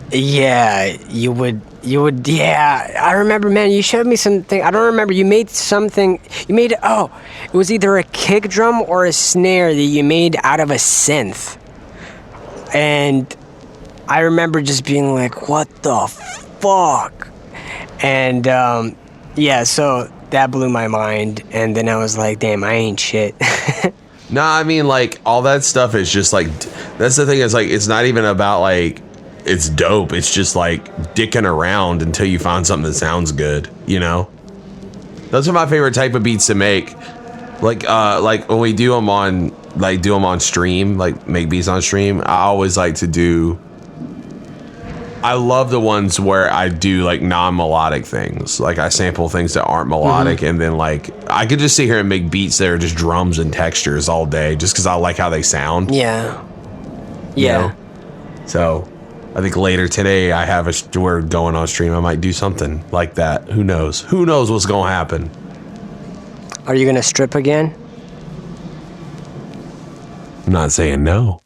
Yeah, you would. Yeah, I remember, man. You showed me something. I don't remember. You made something. You made it was either a kick drum or a snare that you made out of a synth. And I remember just being like, "What the fuck?" And so that blew my mind. And then I was like, "Damn, I ain't shit." No, I mean, like, all that stuff is just, like, that's the thing, is, like, it's not even about, like, it's dope. It's just, like, dicking around until you find something that sounds good, you know? Those are my favorite type of beats to make. Like when we do them on stream, like, make beats on stream, I always like to do... I love the ones where I do like non-melodic things. Like I sample things that aren't melodic, and then like I could just sit here and make beats that are just drums and textures all day, just because I like how they sound. Yeah. You know? So I think later today we're going on stream. I might do something like that. Who knows? Who knows what's gonna happen? Are you gonna strip again? I'm not saying no.